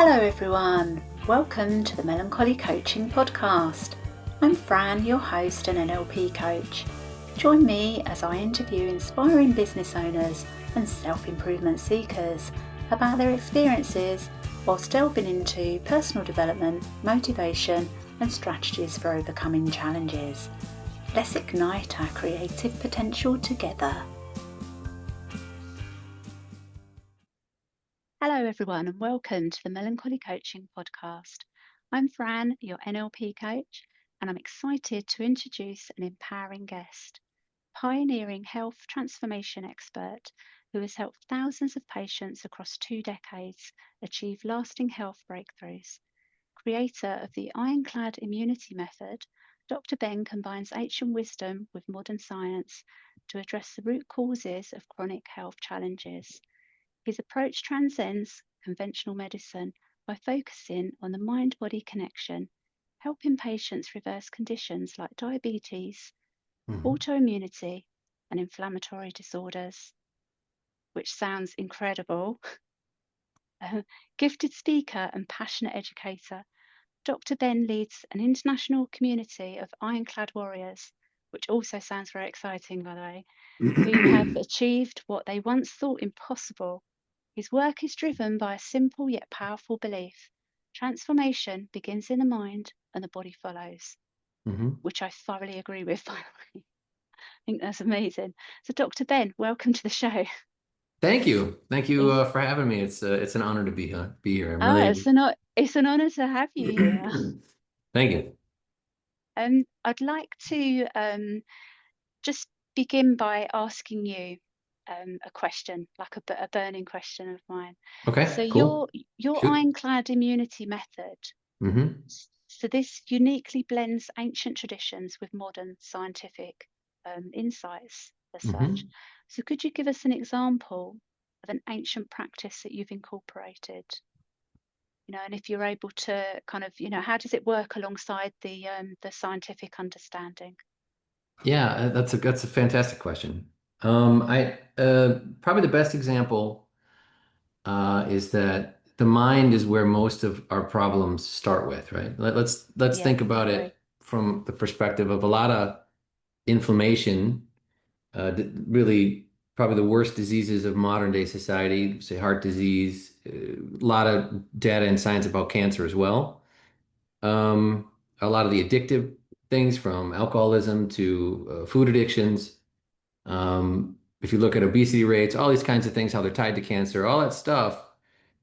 Hello everyone, welcome to the Melancholy Coaching Podcast. I'm Fran, your host and NLP Coach. Join me as I interview inspiring business owners and self-improvement seekers about their experiences whilst delving into personal development, motivation and strategies for overcoming challenges. Let's ignite our creative potential together. Hello everyone and welcome to the Melancholy Coaching Podcast. I'm Fran, your NLP coach, and I'm excited to introduce an empowering guest, pioneering health transformation expert who has helped thousands of patients across 2 decades achieve lasting health breakthroughs. Creator of the Ironclad Immunity Method, Dr. Ben combines ancient wisdom with modern science to address the root causes of chronic health challenges. His approach transcends conventional medicine by focusing on the mind-body connection, helping patients reverse conditions like diabetes, autoimmunity, and inflammatory disorders, which sounds incredible. Gifted speaker and passionate educator, Dr. Ben leads an international community of ironclad warriors, which also sounds very exciting, by the way, who have achieved what they once thought impossible. His work is driven by a simple yet powerful belief. Transformation begins in the mind and the body follows, which I thoroughly agree with, by the way. I think that's amazing. So, Dr. Ben, welcome to the show. Thank you. Thank you It's, for having me. It's an honor to be here. I'm oh, really it's an honor to have you here. thank you. I'd like to just begin by asking you a question, like a burning question of mine. So Okay, cool. your Shoot. Ironclad Immunity Method. hmm So this uniquely blends ancient traditions with modern scientific insights as such. hmm So could you give us an example of an ancient practice that you've incorporated? And if you're able to kind of, how does it work alongside the scientific understanding? Yeah, that's a fantastic question. I Probably the best example is that the mind is where most of our problems start with, right? Let's Yeah, think about agree. it from the perspective of a lot of inflammation. Really probably the worst diseases of modern day society, say heart disease, a lot of data and science about cancer as well. A lot of the addictive things from alcoholism to food addictions. If you look at obesity rates, all these kinds of things, how they're tied to cancer, all that stuff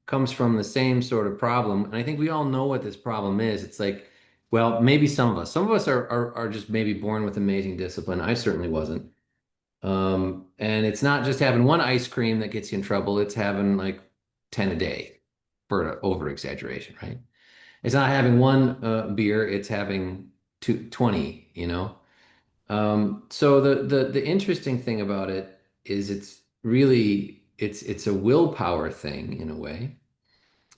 comes from the same sort of problem. And I think we all know what this problem is. It's like, well, maybe some of us are just maybe born with amazing discipline. I certainly wasn't. And it's not just having one ice cream that gets you in trouble, it's having like 10 a day for an over exaggeration, right? It's not having one beer, it's having 20, you know? So the interesting thing about it is it's really it's a willpower thing in a way.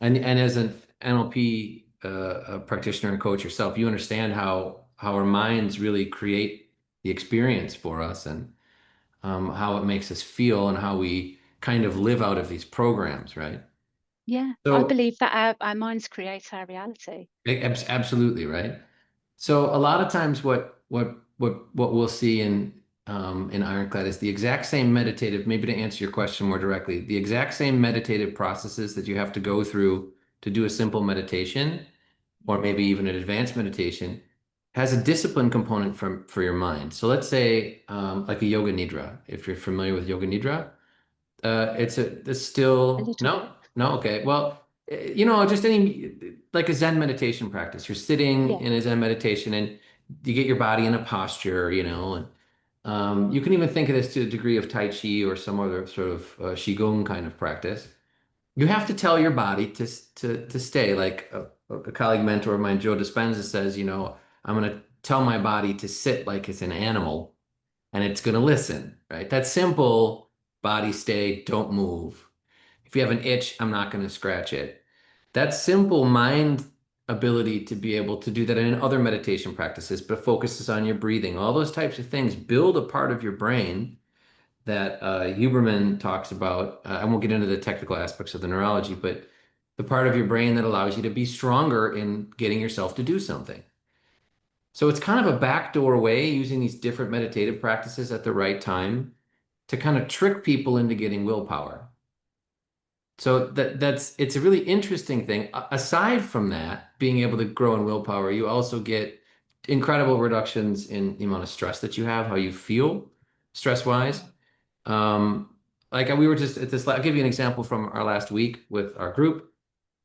And as an NLP a practitioner and coach yourself, you understand how our minds really create the experience for us and how it makes us feel and how we kind of live out of these programs, right? Yeah, I So, believe that our minds create our reality. absolutely, right? So a lot of times what we'll see in Ironclad is the exact same meditative, maybe to answer your question more directly, the exact same meditative processes that you have to go through to do a simple meditation or maybe even an advanced meditation has a discipline component for your mind. So let's say like a yoga nidra, if you're familiar with yoga nidra. It's A still little no, bit. no, okay. Well, just any like a Zen meditation practice. You're sitting Yeah. in a Zen meditation and you get your body in a posture, and you can even think of this to a degree of Tai Chi or some other sort of Qigong kind of practice. You have to tell your body to stay. Like a colleague mentor of mine, Joe Dispenza, says, I'm going to tell my body to sit like it's an animal and it's going to listen, right? That simple body stay, don't move. If you have an itch, I'm not going to scratch it. That simple mind ability to be able to do that in other meditation practices, but focuses on your breathing, all those types of things build a part of your brain that Huberman talks about. I won't get into the technical aspects of the neurology, but the part of your brain that allows you to be stronger in getting yourself to do something. So it's kind of a backdoor way using these different meditative practices at the right time to kind of trick people into getting willpower. So that's it's a really interesting thing. Aside from that, being able to grow in willpower, you also get incredible reductions in the amount of stress that you have, how you feel stress-wise. Um, like we were just at this, I'll give you an example from our last week with our group.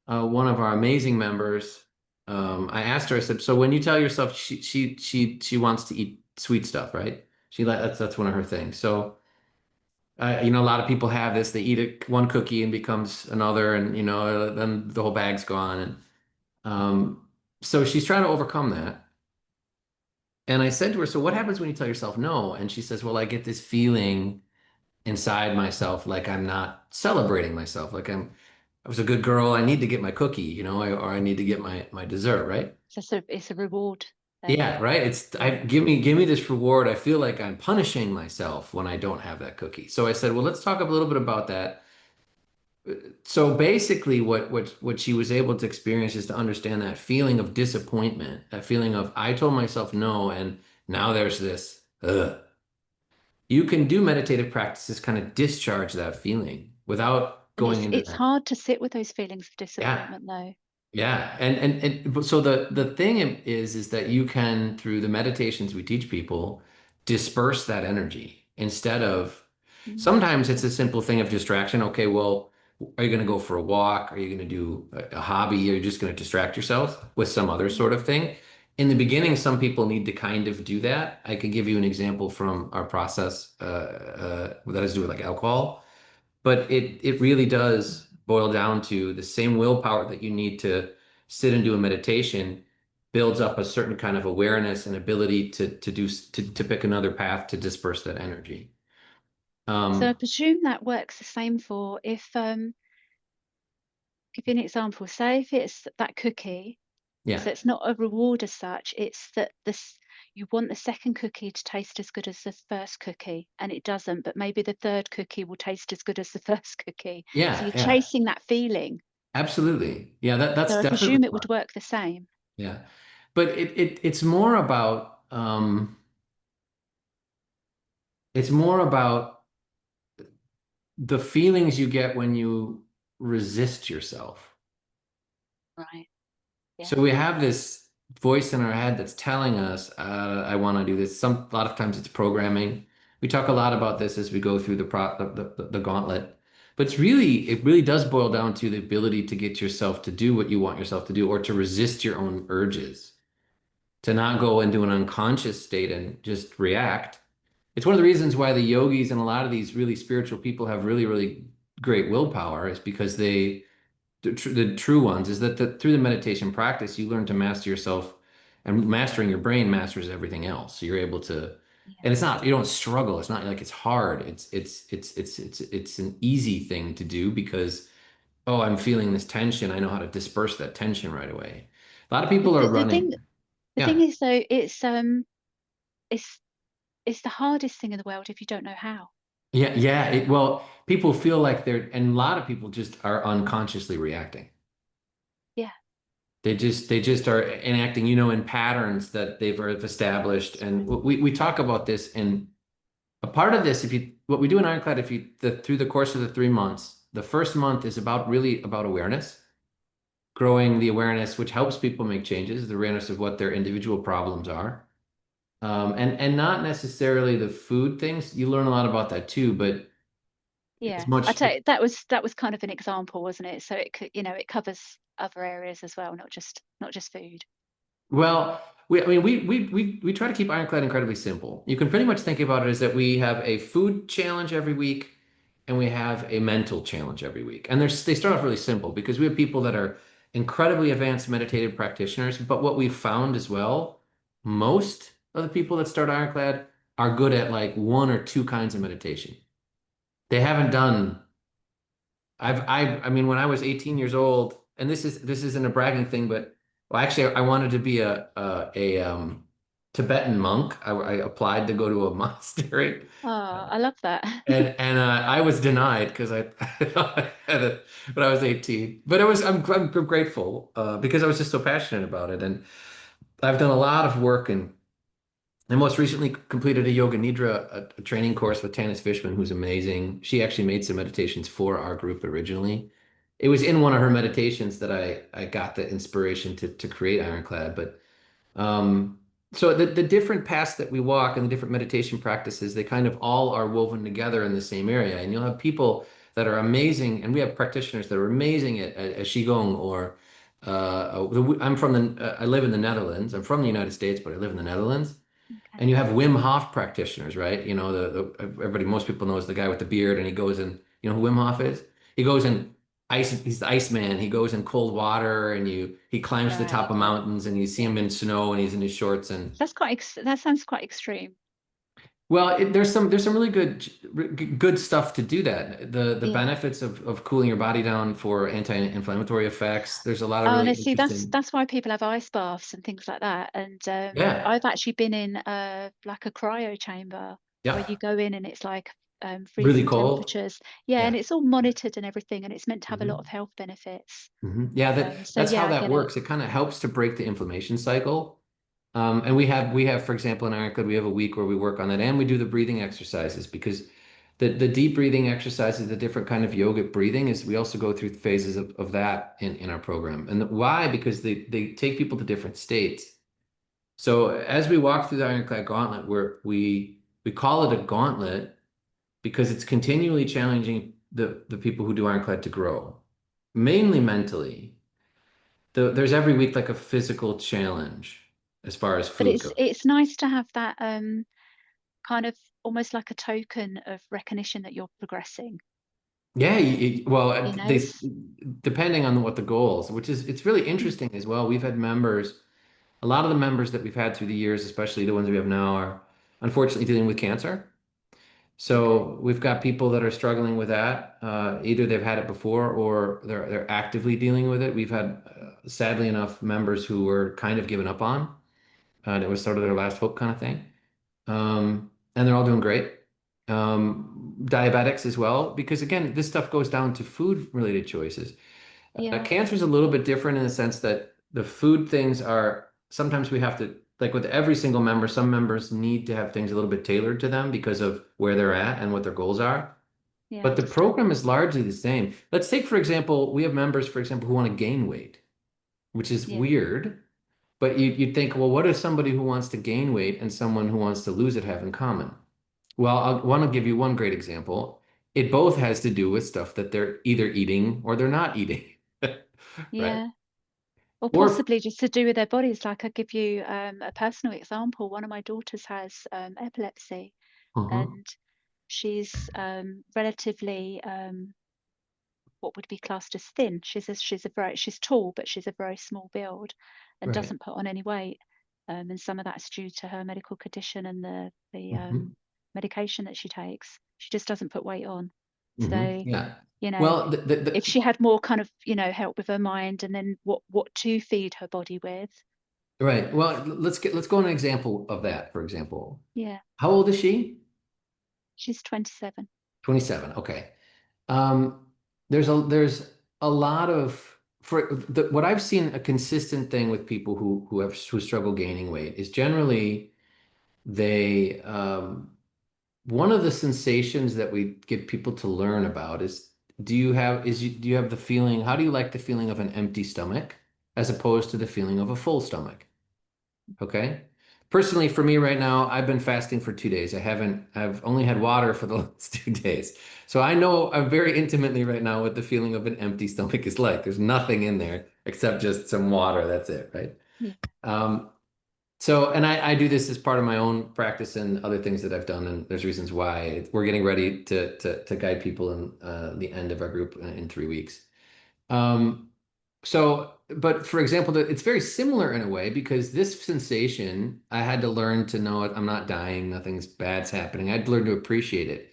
One of our amazing members, I asked her, I said, so when you tell yourself she wants to eat sweet stuff, right? That's one of her things. So a lot of people have this. They eat one cookie and becomes another, and then the whole bag's gone. And so she's trying to overcome that. And I said to her, so what happens when you tell yourself no? And she says, well, I get this feeling inside myself like I'm not celebrating myself, like I was a good girl. I need to get my cookie, or I need to get my dessert, right? So it's a reward then. Yeah, right. Give me this reward. I feel like I'm punishing myself when I don't have that cookie. So I said, well, let's talk a little bit about that. So basically, what she was able to experience is to understand that feeling of disappointment, that feeling of I told myself no, and now there's this. Ugh. You can do meditative practices, kind of discharge that feeling without And going it's into it's that. hard to sit with those feelings of Yeah. disappointment though. Yeah, but so the thing is that you can, through the meditations we teach people, disperse that energy instead of Mm. sometimes it's a simple thing of distraction. Okay, well, are you going to go for a walk? Are you going to do a hobby? Are you just going to distract yourself with some other Mm. sort of thing? In the beginning, some people need to kind of do that. I could give you an example from our process that has to do with like alcohol. But it really does boil down to the same willpower that you need to sit and do a meditation builds up a certain kind of awareness and ability to pick another path to disperse that energy. So I Um, presume that works the same for if give you an example, say if it's that cookie, yeah, so it's not a reward as such, it's that this you want the second cookie to taste as good as the first cookie, and it doesn't, but maybe the third cookie will taste as good as the first cookie. So yeah, you're yeah, chasing that feeling. absolutely. Yeah, So that's I definitely presume it one. would work the same. Yeah, but it's more about it's more about the feelings you get when you resist yourself. Right. So Yeah. we have this voice in our head that's telling us, I want to do this. A lot of times it's programming. We talk a lot about this as we go through the gauntlet. But it really does boil down to the ability to get yourself to do what you want yourself to do or to resist your own urges, to not go into an unconscious state and just react. It's one of the reasons why the yogis and a lot of these really spiritual people have really, really great willpower is because the true ones is that through the meditation practice, you learn to master yourself, and mastering your brain masters everything else. So you're able to, Yeah. and it's not, you don't struggle. It's not like it's hard. It's an easy thing to do because, oh, I'm feeling this tension. I know how to disperse that tension right away. A lot of The, people are the, the running. thing the thing Yeah. is though, it's it's the hardest thing in the world if you don't know how. Yeah. Yeah. Well, people feel like and a lot of people just are unconsciously reacting. Yeah. They just are enacting, in patterns that they've established. And we talk about this, and a part of this, what we do in Ironclad, through the course of the 3 months, the first month is really about awareness, growing the awareness, which helps people make changes, the awareness of what their individual problems are. And not necessarily the food things. You learn a lot about that too, but it's Yeah. I much. tell you, that was kind of an example, wasn't it? So it could, it covers other areas as well, not just food. Well, I mean, we try to keep Ironclad incredibly simple. You can pretty much think about it as that we have a food challenge every week and we have a mental challenge every week. And they start off really simple because we have people that are incredibly advanced meditative practitioners. But what we've found as well, most of the people that start Ironclad are good at like one or two kinds of meditation. They haven't done I mean, when I was 18 years old, and this isn't a bragging thing, but well, actually, I wanted to be Tibetan monk. I applied to go to a monastery. Oh, Uh, I love that. and I was denied because I had it when I was 18. But I'm grateful because I was just so passionate about it. And I've done a lot of work and I most recently completed a yoga nidra a training course with Tanis Fishman, who's amazing. She actually made some meditations for our group originally. It was in one of her meditations that I got the inspiration to create Ironclad. But so the different paths that we walk and the different meditation practices, they kind of all are woven together in the same area. And you'll have people that are amazing, and we have practitioners that are amazing at Qigong or I live in the Netherlands. I'm from the United States, but I live in the Netherlands. And Okay. you have Wim Hof practitioners, right? You know, everybody, most people knows the guy with the beard, and he goes in, you know who Wim Hof is? He goes in ice, he's the Iceman. He goes in cold water and he climbs to the Right. top of Okay. mountains and you see Yeah. him in snow and he's in his shorts and That sounds quite extreme. well, there's some really good stuff to do that. The Yeah. benefits of cooling your body down for anti-inflammatory effects. There's a lot of really Honestly, that's interesting. that's why people have ice baths and things like that. And Yeah, I've actually been in like a cryo chamber where you yeah, go in and it's like really freezing cold. temperatures. Yeah, and Yeah. it's all monitored and everything, and it's meant to have a lot of Mhm. health benefits. Yeah, So that's how yeah, I that get it. works. It kind of helps to break the inflammation cycle. And we have, for example, in Ironclad, we have a week where we work on that, and we do the breathing exercises because the deep breathing exercises, the different kind of yogic breathing is we also go through phases of that in our program. And why? Because they take people to different states. So as we walk through the Ironclad Gauntlet, we call it a gauntlet because it's continually challenging the people who do Ironclad to grow, mainly mentally. There's every week like a physical challenge as far as But food it's goes. it's nice to have that kind of almost like a token of recognition that you're progressing. Yeah, well, You know, they it's depending on what the goals, which is it's really mm, interesting as well. We've had members, a lot of the members that we've had through the years, especially the ones we have now, are unfortunately dealing with cancer. okay. So we've got people that are struggling with that. Either they've had it before or they're actively dealing with it. We've had, sadly enough, members who were kind of given up on. It was sort of their last hope kind of thing. And they're all doing great. Diabetics as well, because again, this stuff goes down to food related choices. Yeah, Cancer is a little bit different in the sense that the food things are sometimes we have to, like with every single member, some members need to have things a little bit tailored to them because of where they're at and what their goals are. yeah, I But the understand. program is largely the same. Let's take, for example, we have members, for example, who want to gain weight, which is Yeah, weird. But you'd think, well, what does somebody who wants to gain weight and someone who wants to lose it have in common? Well, I want to give you one great example. It both has to do with stuff that they're either eating or they're not eating, right? yeah. Or Or, possibly just to do with their bodies. Like I give you a personal example. One of my daughters has epilepsy, Mhm, and she's relatively what would be classed as thin. She's tall, but she's a very small build, and right. doesn't put on any weight. And some of that's due to her medical condition and the Hmm. medication that she takes. She just doesn't put weight on. So, Yeah. you know, Well, if she had more kind of, help with her mind and then what to feed her body with. right. Well, let's go on an example of that, for example. Yeah, How old is she? she's 27. 27. Okay. Um, there's a lot of what I've seen a consistent thing with people who struggle gaining weight is generally they one of the sensations that we get people to learn about is do you have the feeling how do you like the feeling of an empty stomach as opposed to the feeling of a full stomach? Okay. Personally, for me right now, I've been fasting for 2 days. I've only had water for the last 2 days. So I know very intimately right now what the feeling of an empty stomach is like. There's nothing in there except just some water. That's it, right? Yeah, Um, and I do this as part of my own practice and other things that I've done. And there's reasons why we're getting ready to guide people in the end of our group in 3 weeks. Um, but for example, it's very similar in a way because this sensation, I had to learn to know it. I'm not dying, nothing's bad's happening. I had to learn to appreciate it.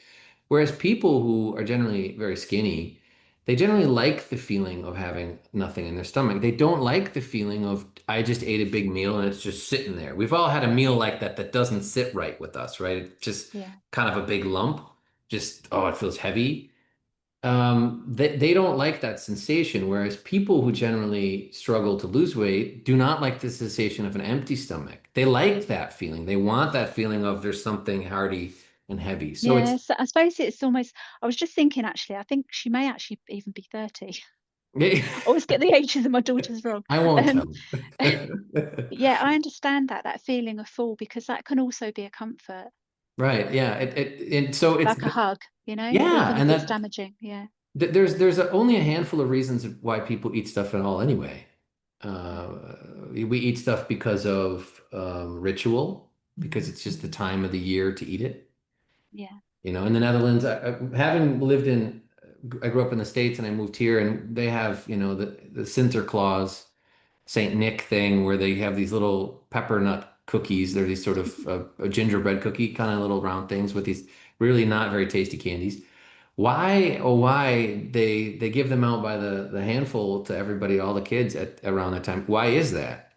Whereas people who are generally very skinny, they generally like the feeling of having nothing in their stomach. They don't like the feeling of, I just ate a big meal and it's just sitting there. We've all had a meal like that that doesn't sit right with us, right? It's just Yeah. kind of a big lump. Just, oh, it feels heavy. They don't like that sensation, whereas people who generally struggle to lose weight do not like the sensation of an empty stomach. They like that feeling. They want that feeling of there's something hearty and heavy. So it's Yes, I suppose it's almost, I was just thinking actually, I think she may actually even be 30. I always get the ages of my daughters wrong. I won't Um, tell. yeah, I understand that feeling of full, because that can also be a comfort, Right. Yeah. And so it's like a hug, yeah, even if and it's that damaging. Yeah. only a handful of reasons why people eat stuff at all anyway. Mm. We eat stuff because of ritual, because it's just the time of the year to eat it. Yeah. In the Netherlands, having lived I grew up in the States and I moved here, and they have, the Sinterklaas, Saint Nick thing where they have these little pepper nut cookies. They're these sort of a gingerbread cookie kind of little round things with these really not very tasty candies. Why, oh why they give them out by the handful to everybody, all the kids at around that time? Why is that?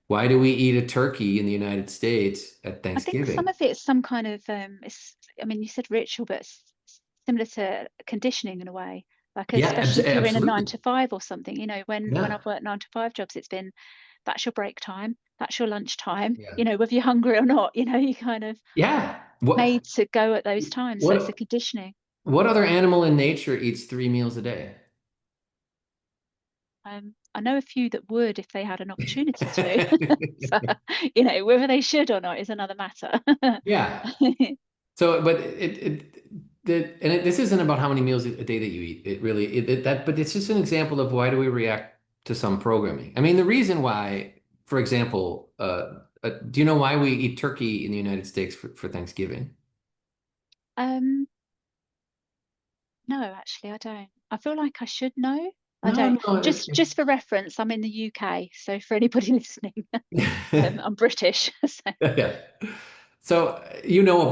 Why do we eat a turkey in the United States at I think some Thanksgiving? of it's some kind of I mean, you said ritual, but similar to conditioning in a way. Like, Yeah, especially if you're in a nine absolutely. to five or something, when Yeah, I've worked 9 to 5 jobs, it's been, that's your break time, that's your lunch time, yeah, whether you're hungry or not, you kind of yeah. made to go at those times. So it's the What conditioning. what other animal in nature eats 3 meals a day? I know a few that would if they had an opportunity to. So, whether they should or not is another matter. Yeah. So, but this isn't about how many meals a day that you eat. It really, but it's just an example of why do we react to some programming. I mean, the reason why, for example, do you know why we eat turkey in the United States for Thanksgiving? Um, No, actually, I don't. I feel like I should know. I No, don't. no, Just for reference, I'm in the UK, so for anybody listening, I'm British. So yeah. So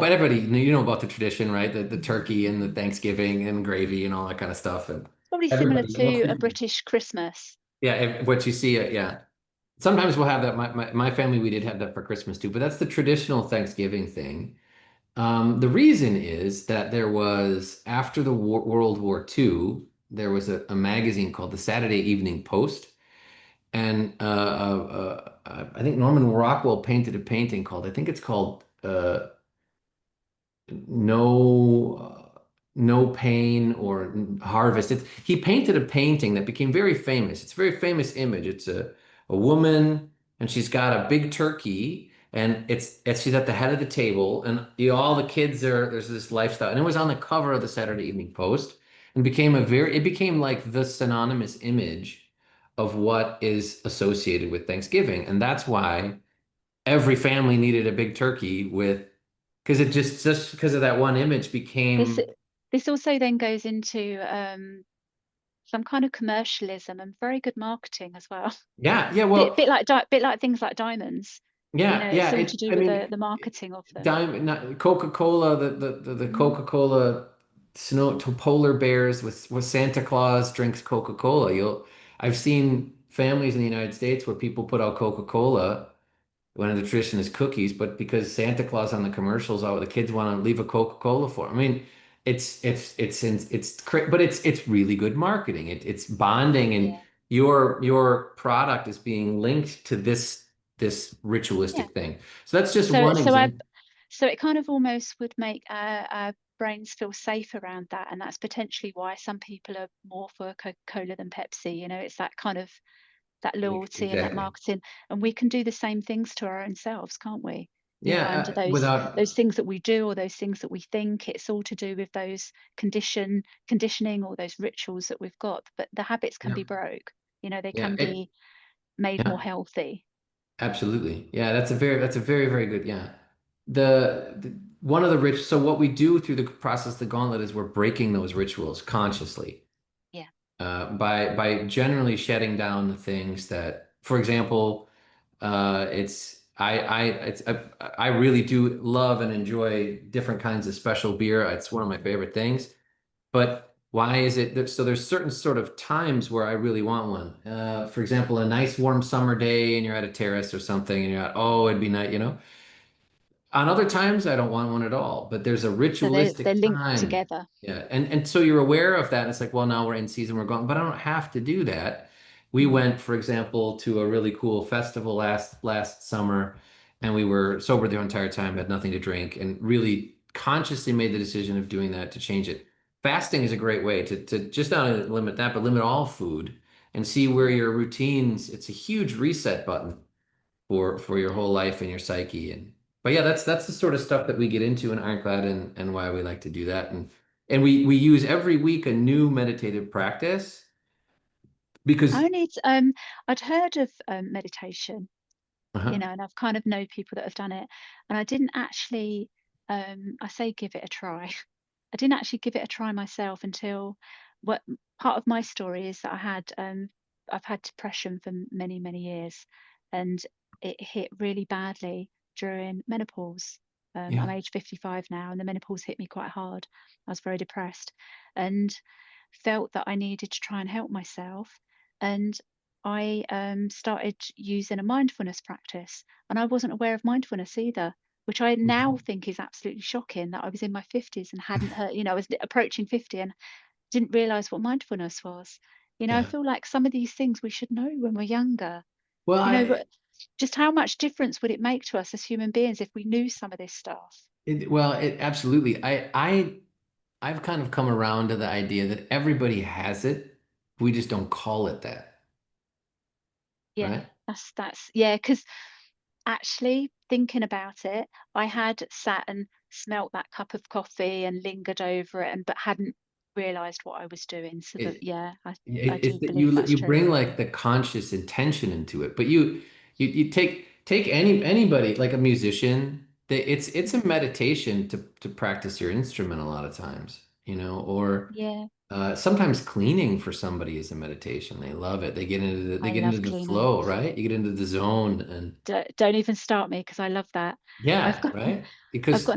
but everybody, about the tradition, right? The turkey and the Thanksgiving and gravy and all that kind of stuff, and probably similar everybody, to a British Christmas. yeah, what you see, yeah. Sometimes we'll have that. My family, we did have that for Christmas too, but that's the traditional Thanksgiving thing. The reason is that there was, after the World War II, there was a magazine called the Saturday Evening Post. And I think Norman Rockwell painted a painting called, I think it's called no pain or harvest. He painted a painting that became very famous. It's a very famous image. It's a woman and she's got a big turkey and it's she's at the head of the table and all the kids are there's this lifestyle and it was on the cover of the Saturday Evening Post and it became like the synonymous image of what is associated with Thanksgiving. And that's why every family needed a big turkey with because it just because of that one image This became this also then goes into some kind of commercialism and very good marketing as well. yeah, yeah, Bit like things like diamonds. yeah It's all to it do I with mean the marketing of them. Coca-Cola the Mm. Coca-Cola snow to polar bears with Santa Claus drinks Coca-Cola. I've seen families in the United States where people put out Coca-Cola when the tradition is cookies, but because Santa Claus on the commercials, the kids want to leave a Coca-Cola for 'em. I mean, but it's really good marketing. It's bonding, and Yeah. your product is being linked to this Yeah. ritualistic thing. So that's just So one so I example. so it kind of almost would make our brains feel safe around that, and that's potentially why some people are more for Coca-Cola than Pepsi. It's that kind of, that loyalty and that Exactly. marketing, and we can do the same things to our own selves, can't we? Under Yeah, those things that we do or those things that we think, it's all to do with those conditioning or those rituals that we've got. But the habits can yeah, be broke. They yeah, can be made more yeah. healthy. Absolutely. Yeah, that's a very, very good, yeah. One of the rich, so what we do through the process of the gauntlet is we're breaking those rituals consciously, Yeah. by generally shutting down the things that, for example, I really do love and enjoy different kinds of special beer. It's one of my favorite things. But Why is it that, so there's certain sort of times where I really want one. For example, a nice warm summer day and you're at a terrace or something and you're at, oh, it'd be nice, you know. On other times, I don't want one at all, but there's a So they're ritualistic linked time. together. Yeah. And so you're aware of that. And it's like, well, now we're in season, we're going, but I don't have to do that. We Mm. went, for example, to a really cool festival last summer, and we were sober the entire time, had nothing to drink, and really consciously made the decision of doing that to change it. Fasting is a great way to just not only limit that, but limit all food and see where Yeah, your routines, it's a huge reset button for your yeah. whole life and your psyche. And but yeah, that's the sort of stuff that we get into in Ironclad, and why we like to do that. And we use every week a new meditative practice I because only I'd heard of meditation, uh-huh, and I've kind of know people that have done it, and I didn't actually I say give it a try. I didn't actually give it a try myself until what part of my story is that I've had depression for many years, and it hit really badly during menopause. yeah. I'm age 55 now, and the menopause hit me quite hard. I was very depressed and felt that I needed to try and help myself. And I started using a mindfulness practice, and I wasn't aware of mindfulness either, which I now think is absolutely shocking that I was in my 50s and hadn't heard, I was approaching 50 and didn't realize what mindfulness was. I Yeah. feel like some of these things we should know when we're younger, Well, but just how much difference would it make to us as human beings if we knew some of this stuff? it absolutely. I've kind of come around to the idea that everybody has it. We just don't call it that, Yeah, right? yeah, because actually thinking about it, I had sat and smelt that cup of coffee and lingered over it and but hadn't realized what I was doing. So that, It, yeah, I it's do that believe that's you true. bring like the conscious intention into it, but you take anybody like a musician. It's a meditation to practice your instrument a lot of times, or Yeah, sometimes cleaning for somebody is a meditation. They love it. They I get into love the cleaning. flow, right? You get into the zone, and Don't even start me because I love that. I've yeah, got right? I've got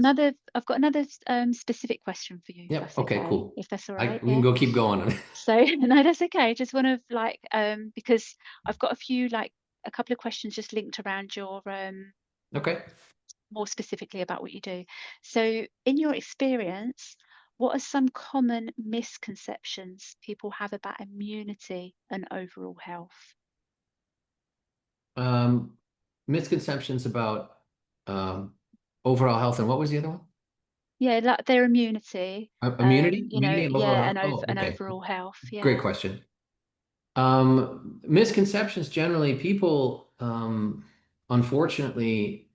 another specific question for you, if Yep, that's okay, okay. cool. If that's all I right, We can yeah. go keep going. So no, that's okay. Just want to like because I've got a couple of questions just linked around your Okay. more specifically about what you do. So, in your experience, what are some common misconceptions people have about immunity and overall health? Um, Misconceptions about um, overall health, and what was the other one? Yeah, like their immunity, Immunity and overall yeah, health. Oh, and okay. overall health, Great yeah. question. Misconceptions generally, people, unfortunately,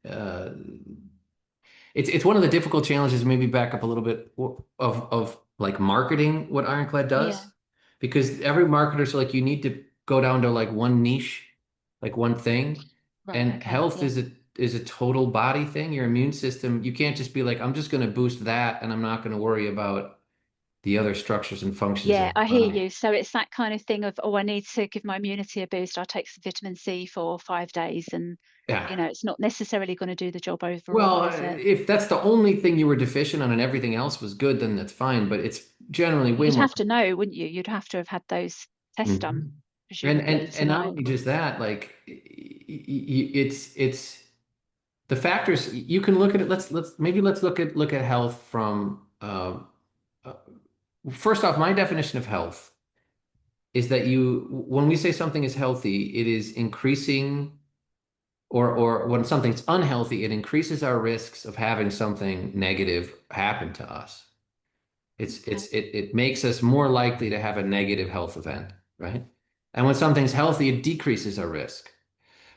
it's one of the difficult challenges. Maybe back up a little bit of like marketing what Ironclad Yeah, does, because every marketer's like you need to go down to like one niche, like one thing, right, and okay, health yeah. is a total body thing. Your immune system, you can't just be like I'm just going to boost that, and I'm not going to worry about the other structures and functions of Yeah, the I hear body. you. So it's that kind of thing of, oh, I need to give my immunity a boost. I'll take some vitamin C for 5 days, and Yeah. it's not necessarily going to do the job Well, overall, is it? if that's the only thing you were deficient on and everything else was good, then that's fine. But it's generally But way you'd more. have to know, wouldn't you? You'd have to have had those tests done, Mhm. presumably, to And not know. only just that, like it's the factors you can look at it. Let's look at health from uh, first off, my definition of health is that when we say something is healthy, it is increasing, or when something's unhealthy, it increases our risks of having something negative happen to us. Okay. It makes us more likely to have a negative health event, right? And when something's healthy, it decreases our risk.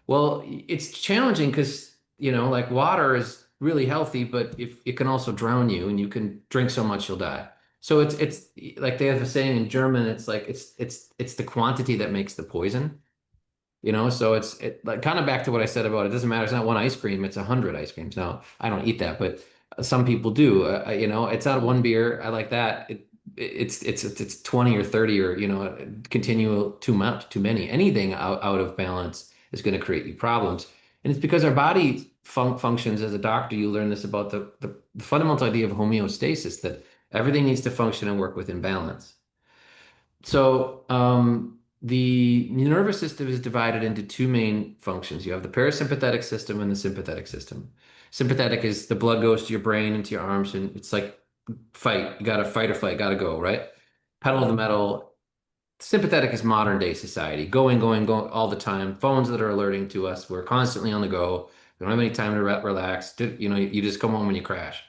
Well, it's challenging because, like water is really healthy, but if it can also drown you and you can drink so much you'll die. So it's like they have a saying in German, it's like it's the quantity that makes the poison. So like kind of back to what I said about it doesn't matter. It's not one ice cream, it's 100 ice creams. Now, I don't eat that, but some people do. It's not Yeah. one beer. I like that. It's 20 or 30 or, continual too much, too many. Anything out of balance is going to create you problems. And it's because our body functions as a doctor. You learn this about the fundamental idea of homeostasis, that everything needs to function and work within balance. The nervous system is divided into two main functions. You have the parasympathetic system and the sympathetic system. Sympathetic is the blood goes to your brain, into your arms, and it's like fight. You got to fight or flight, got to go, right? Pedal to the Yeah. metal. Sympathetic is modern day society, going, going, going all the time. Phones that are alerting to us. We're constantly on the go. We don't have any time to relax. You just come home when you crash.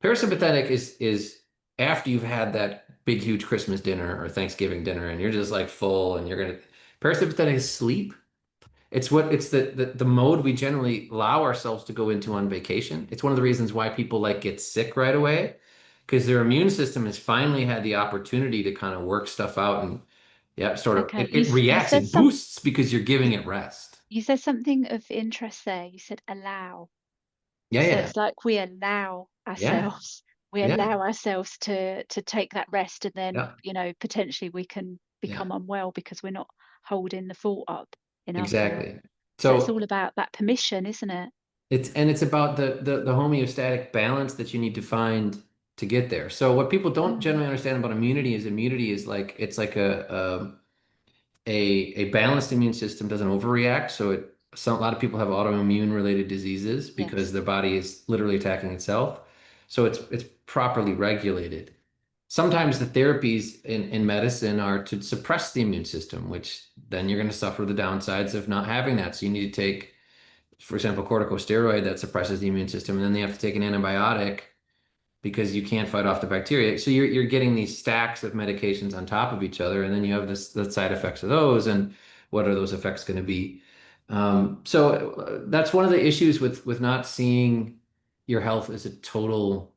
Parasympathetic is after you've had that big, huge Christmas dinner or Thanksgiving dinner, and you're just like full, and you're gonna. Parasympathetic is sleep. It's the mode we generally allow ourselves to go into on vacation. It's one of the reasons why people like get sick right away, because their immune system has finally had the opportunity to kind of work stuff out and yeah, sort of Okay. it You reacts, said it boosts because you're giving it rest. you said something of interest there. You said allow. Yeah, So yeah, it's like we allow yeah, ourselves, we yeah, allow ourselves to take that rest, and then, yeah, potentially we can yeah, become unwell because we're not holding the thought up enough, or exactly. so it's So all about that permission, isn't it? it's about the homeostatic balance that you need to find to get there. So what people don't Mm, generally understand about immunity is like it's like a balanced immune system doesn't overreact. A lot of people have autoimmune related diseases because yes. their body is literally attacking itself. So it's properly regulated. Sometimes the therapies in medicine are to suppress the immune system, which then you're going to suffer the downsides of not having that. So you need to take, for example, corticosteroid that suppresses the immune system, and then they have to take an antibiotic because you can't fight off the bacteria. So you're getting these stacks of medications on top of each other, and then you have the side effects of those, and what are those effects going to be? That's one of the issues with not seeing your health as a totality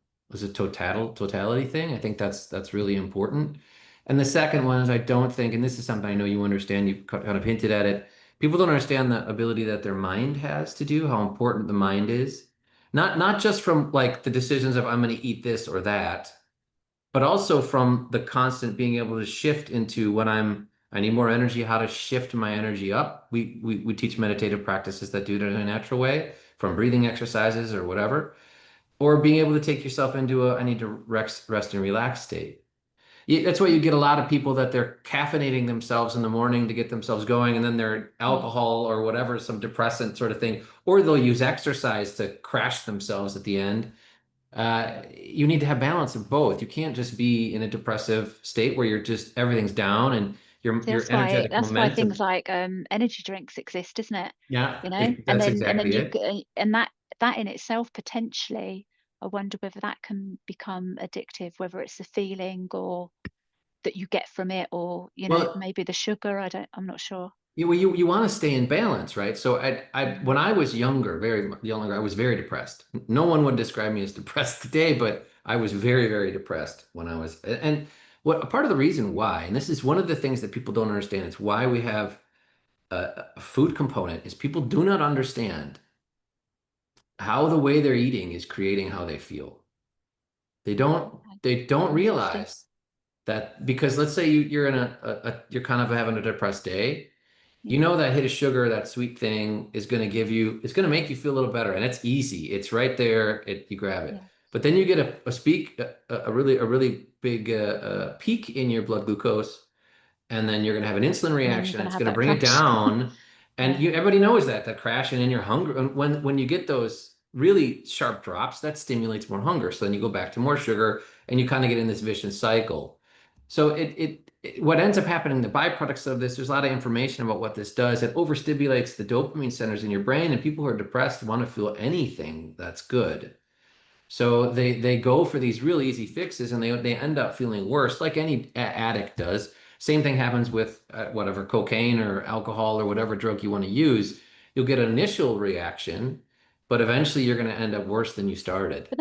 thing. I think that's really important. And the second one is I don't think, and this is something I know you understand, you kind of hinted at it. People don't understand the ability that their mind has to do, how important the mind is. Not just from like the decisions of I'm going to eat this or that, but also from the constant being able to shift into when I need more energy, how to shift my energy up. We teach meditative practices that do it in a natural way, from breathing exercises or whatever, or being able to take yourself into a I need to rest and relax state. That's why you get a lot of people that they're caffeinating themselves in the morning to get themselves going, and then they're Mm. alcohol or whatever, some depressant sort of thing, or they'll use exercise to crash themselves at the end. You need to have balance of both. You can't just be in a depressive state where you're just everything's down and See, your energetic that's why things momentum. like energy drinks exist, isn't it? Yeah, And that's then exactly it. and that in itself potentially, I wonder whether that can become addictive, whether it's the feeling or that you get from it, or Well, maybe the sugar. I'm not sure. you want to stay in balance, right? So Mm. when I was younger, very younger, I was very depressed. No one would describe me as depressed today, but I was very, very depressed when I was. And what a part of the reason why, and this is one of the things that people don't understand, it's why we have a food component, is people do not understand how the way they're eating is creating how they feel. Okay. They don't Interesting. realize that because let's say you're in you're kind of having a depressed day. You Yeah. know that hit of sugar, that sweet thing is going to it's going to make you feel a little better. And it's easy. It's right there. You grab it. Yeah. But then you get a really big peak in your blood glucose, and then you're going to have an insulin And then you're reaction. going to It's have going to that bring it crash. down, and Yeah. everybody knows that crash, and then you're hungry. And when you get those really sharp drops, that stimulates more hunger. So then you go back to more sugar, and you kind of get in this vicious cycle. So what ends up happening, the byproducts of this, there's a lot of information about what this does. It overstimulates the dopamine centers in your brain, and people who are depressed want to feel anything that's good. So they go for these real easy fixes and they end up feeling worse, like any addict does. Same thing happens with whatever cocaine or alcohol or whatever drug you want to use. You'll get an initial reaction, but eventually you're going to end up worse than you started. But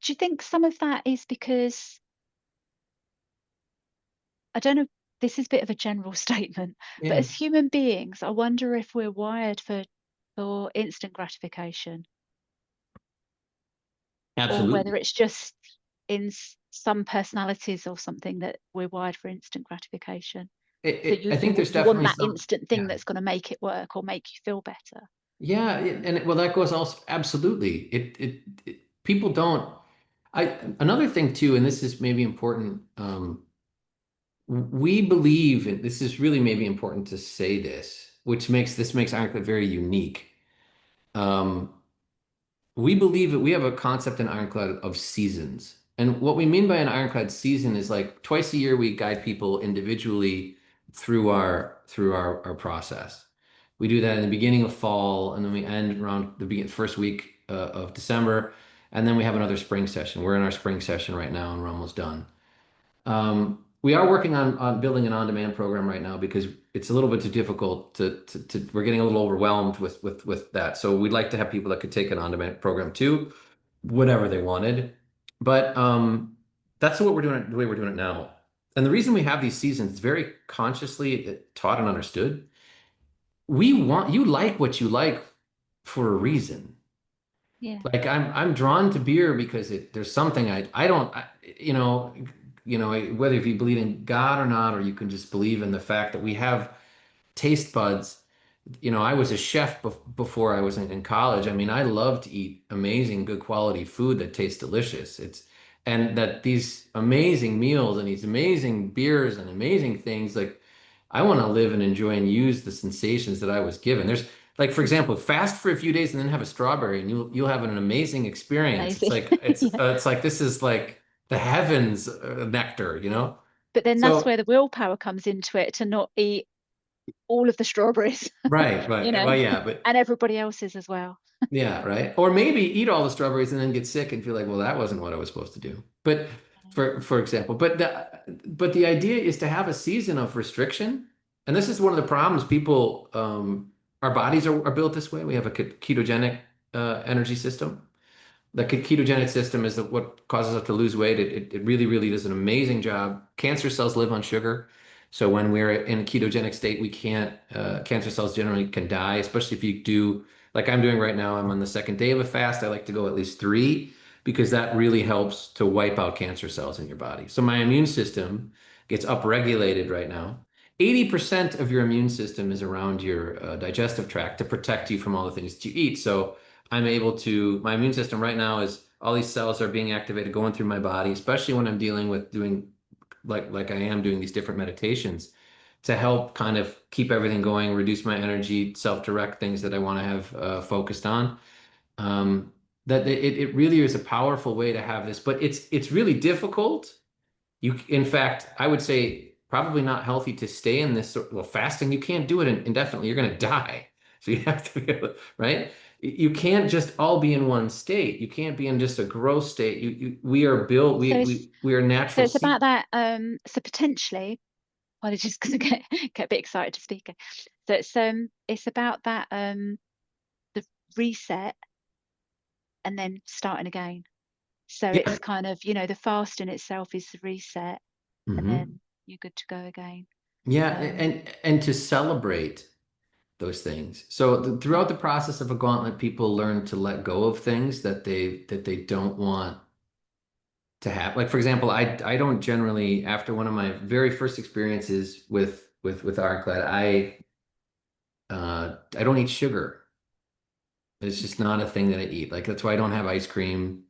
do you think some of that is because, I don't know, this is a bit of a general statement, but Yeah, as human beings, I wonder if we're wired for instant gratification, or absolutely. whether it's just in some personalities or something that we're wired for instant gratification. So I think there's you want definitely that some. instant thing Yeah. that's going to make it work or make you feel better. Well, that goes also absolutely. People don't. I Another thing too, and this is maybe important. we believe, and this is really maybe important to say this, which makes Ironclad very unique. Um, we believe that we have a concept in Ironclad of seasons. And what we mean by an Ironclad season is like twice a year we guide people individually through our process. We do that in the beginning of fall, and then we end around the first week of December, and then we have another spring session. We're in our spring session right now, and we're almost done. We are working on building an on-demand program right now because it's a little bit too difficult to we're getting a little overwhelmed with that. So we'd like to have people that could take an on-demand program too, whatever they wanted. But that's what we're doing it the way we're doing it now. And the reason we have these seasons, it's very consciously taught and understood. We want you like what you like for a reason. Yeah. Like I'm drawn to beer because there's something I don't whether if you believe in God or not, or you can just believe in the fact that we have taste buds. I was a chef before I was in college. I mean, I love to eat amazing, good quality food that tastes delicious. And that these amazing meals and these amazing beers and amazing things, like I want to live and enjoy and use the sensations that I was given. There's like, for example, fast for a few days and then have a strawberry and you'll have an amazing experience. It's Amazing. like Yeah. it's like this is like the heavens nectar, you know? But then that's So where the willpower comes into it to not eat all of the strawberries, right, you right. know, Well, yeah, but and everybody else's as well. yeah, right. Or maybe eat all the strawberries and then get sick and feel like, well, that wasn't what I was supposed to do. But for example, but the idea is to have a season of restriction. And this is one of the problems. People, our bodies are built this way. We have a ketogenic energy system. The ketogenic system is what causes us to lose weight. It really, really does an amazing job. Cancer cells live on sugar. So when we're in a ketogenic state, we can't, cancer cells generally can die, especially if you do, like I'm doing right now, I'm on the second day of a fast. I like to go at least three because that really helps to wipe out cancer cells in your body. So my immune system gets upregulated right now. 80% of your immune system is around your digestive tract to protect you from all the things that you eat. So my immune system right now is all these cells are being activated going through my body, especially when I'm dealing with doing like I am doing these different meditations to help kind of keep everything going, reduce my energy, self-direct things that I want to have focused on. That it really is a powerful way to have this, but it's really difficult. In fact, I would say probably not healthy to stay in this. Well, fasting, you can't do it indefinitely. You're going to die. So you have to be able, right? You can't just all be in one state. You can't be in just a growth state. We are built. So it's We are so natural it's seed. about that. So potentially, apologies because I get a bit excited to speak. So it's about that the reset and then starting again. So it's Yeah. kind of, the fast in itself is the reset, and Hmm. then you're good to go again. Yeah, Um, and to celebrate those things. So yeah. throughout the process of a gauntlet, people learn to let go of things that they don't want to have. Like for example, I don't generally after one of my very first experiences with Ironclad, I don't eat sugar. It's just Okay. not a thing that I eat. Like that's why I don't have ice cream.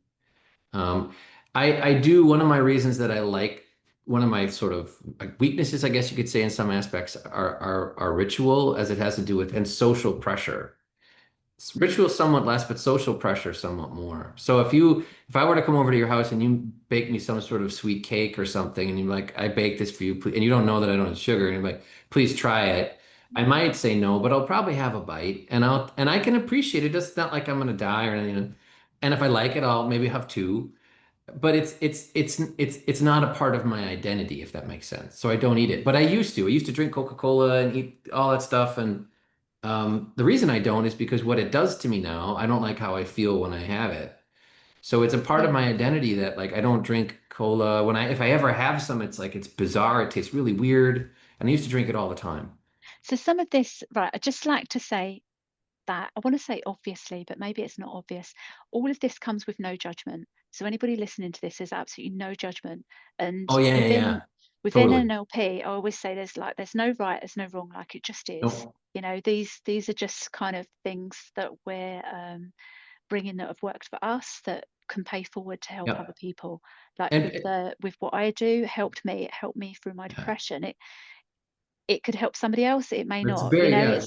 Um, I do one of my reasons that I like one of my sort of like weaknesses, I guess you could say in some aspects, are ritual as it has to do with and social pressure. Mm. Ritual somewhat less, but social pressure somewhat more. So if I were to come over to your house and you bake me some sort of sweet cake or something, and you're like, I baked this for you, and you don't know that I don't have sugar, and you're like, please try it. I might say no, but I'll probably have a bite, and I can appreciate it. It's not like I'm gonna die or anything. And if I like it, I'll maybe have two. But it's not a part of my identity, if that makes sense. So I don't eat it. But I used to. I used to drink Coca-Cola and eat all that stuff, and the reason I don't is because what it does to me now, I don't like how I feel when I have it. So it's a part of Yeah. my identity that like I don't drink cola. If I ever have some, it's like it's bizarre. It tastes really weird. And I used to drink it all the time. So some of this, right, I'd just like to say that I want to say obviously, but maybe it's not obvious. All of this comes with no judgment. So anybody listening to this, there's absolutely no judgment. And Oh yeah, yeah, within yeah. within Totally. NLP, I always say there's no right, there's no wrong, like it just is. Nope. These are just kind of things that we're bringing that have worked for us that can pay forward to help other Yep. people. Like And with what I do, it helped me through my yeah, depression. It could help somebody else, it may it's not, you very, know,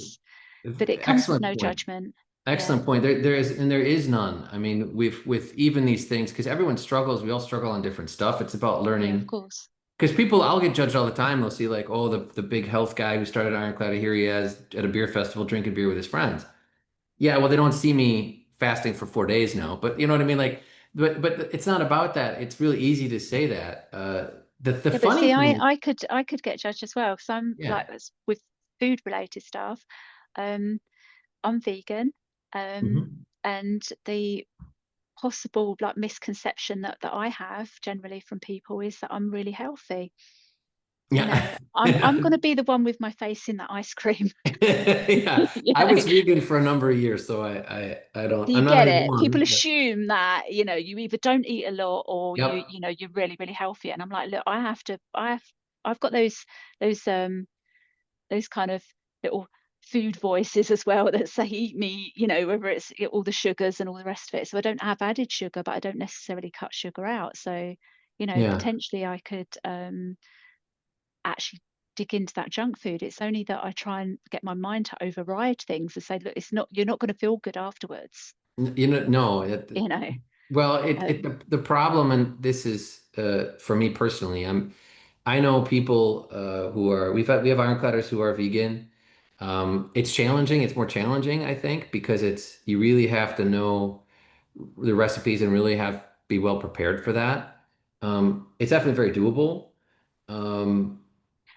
yeah, but it comes with excellent no point. judgment. Yeah. Excellent point. There is none. I mean, with even these things, because everyone struggles, we all struggle on different stuff. It's about Yeah, of learning. course. Because people, I'll get judged all the time. They'll see like, oh, the big health guy who started Ironclad, here he is at a beer festival drinking beer with his friends. Yeah, well, they don't see me fasting for 4 days now, but you know what I mean? Like, but it's not about that. It's really easy to say that. The Yeah, but funny see, thing is, I could get judged as well. So I'm yeah. like with food related stuff. Um, I'm vegan, Mhm. and the possible like misconception that I have generally from people is that I'm really healthy. You Yeah. know, I'm going to be the one with my face in that ice cream. Yeah. You I know, was vegan for a number of years, so I do don't, you I'm not get it? People anymore, but assume that, you know, you either don't eat a lot or yep. you know, you're really, really healthy. And I'm like, look, I've got those those kind of little food voices as well that say eat me, you know, whether it's all the sugars and all the rest of it. So I don't have added sugar, but I don't necessarily cut sugar out. So, you know, Yeah. potentially I could actually dig into that junk food. It's only that I try and get my mind to override things and say, look, it's not, you're not going to feel good afterwards, You know, no, you know. well, Um, the problem, and this is for me personally, I know people who are, we have ironcladders who are vegan. It's challenging. It's more challenging, I think, because you really have to know the recipes and really have be well prepared for that. It's definitely very doable. Um,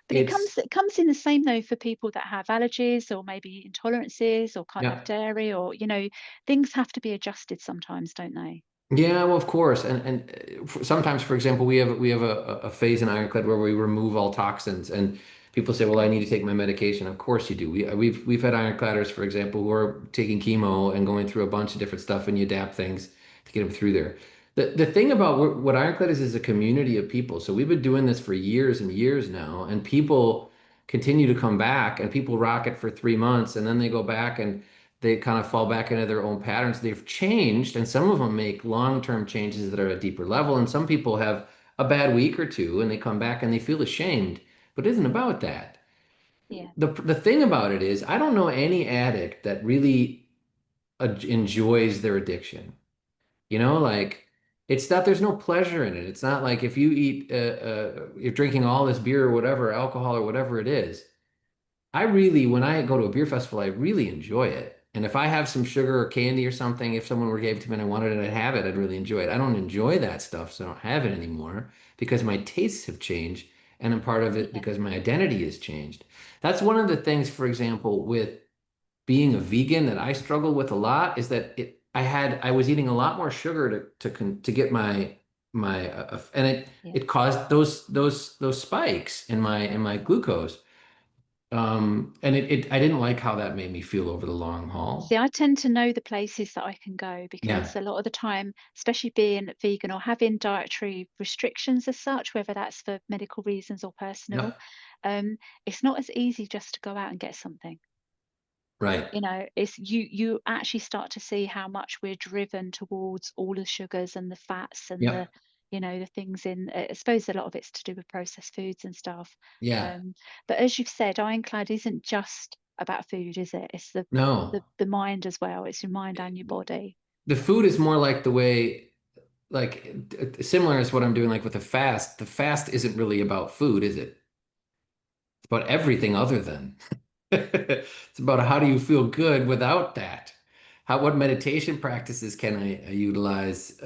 but it's it comes in the same though for people that have allergies or maybe intolerances or can't have Yeah. dairy, or you know, things have to be adjusted sometimes, don't they? Yeah, well, of course, and sometimes, for example, we have a phase in Ironclad where we remove all toxins, and people say, "Well, I Okay. need to take my medication." Of course, you do. We've had Ironcladders, for example, who are taking chemo and going through a bunch of different stuff, and you adapt things to get them through there. The thing about what Ironclad is a community of people. So we've been doing this for years and years now, and people continue to come back, and people rock it for 3 months, and then they go back and they kind of fall back into their own patterns. They've changed, and some of them make long-term changes that are at a deeper level. And some people have a bad week or two and they come back and they feel ashamed. But it isn't about that. Yeah. The thing about it is, I don't know any addict that really enjoys their addiction. You know, like it's not, there's no pleasure in it. It's not like if you eat, you're drinking all this beer or whatever, alcohol or whatever it is. I really, when I go to a beer festival, I really enjoy it. And if I have some sugar or candy or something, if someone were gave it to me and I wanted it, I'd have it. I'd really enjoy it. I don't enjoy that stuff, so I don't have it anymore because my tastes have changed, and I'm part of it Yeah. because my identity has changed. That's one of the things, for example, with being a vegan that I struggle with a lot is that I was eating a lot more sugar to get and Yeah. it caused those spikes in my glucose. And I didn't like how that made me feel over the long See, haul. I tend to know the places that I can go Yeah. because a lot of the time, especially being vegan or having dietary restrictions as such, whether that's for medical reasons or personal, Yep. um, it's not as easy just to go out and get something. Right. You know, it's you actually start to see how much we're driven towards all the sugars and the fats and the, Yep. you know, the things in, I suppose a lot of it's to do with processed foods and stuff. Yeah. Um, but as you've said, Ironclad isn't just about food, is it? It's No. the mind as well. It's your mind and your body. The food is more like the way, like similar as what I'm doing, like with the fast. The fast isn't really about food, is it? It's about everything other than. It's about how do you feel good without that? What meditation practices can I utilize?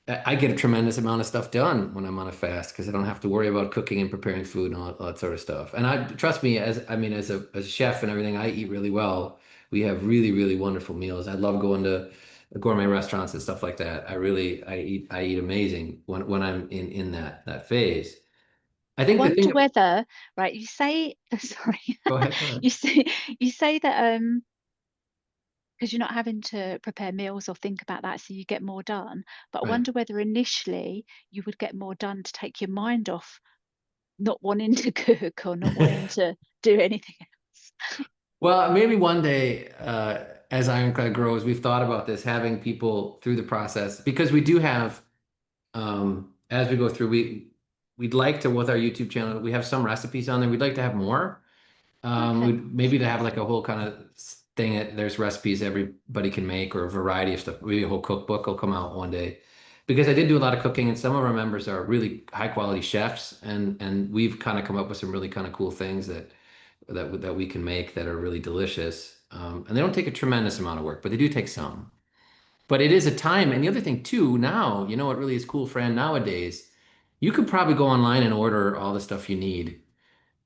I get a tremendous amount of stuff done when I'm on a fast because I don't have to worry about cooking and preparing food and all that sort of stuff. And I trust me, as a chef and everything, I eat really well. We have really, really wonderful meals. I love going to gourmet restaurants and stuff like that. I eat amazing when I'm in that phase. I I think the wonder thing. whether, right, you say, sorry, Go ahead. Go ahead. you say you say that because you're not having to prepare meals or think about that, so you get more done. But I Right. wonder whether initially you would get more done to take your mind off not wanting to cook or not wanting to do anything else. Well, maybe one day, as Ironclad grows, we've thought about this, having people through the process because we do have, as we go through, we'd like to with our YouTube channel, we have some recipes on there. We'd like to have more. Okay, Maybe to have like a whole kind of thing that there's recipes everybody can make or a variety of stuff. Maybe a whole cookbook will come out one day. Because I did do a lot of cooking and some of our members are really high quality chefs and we've kind of come up with some really kind of cool things that we can make that are really delicious. And they don't take a tremendous amount of work, but they do take some. But it is a time. And the other thing too, now, you know what really is cool, Fran, nowadays, you could probably go online and order all the stuff you need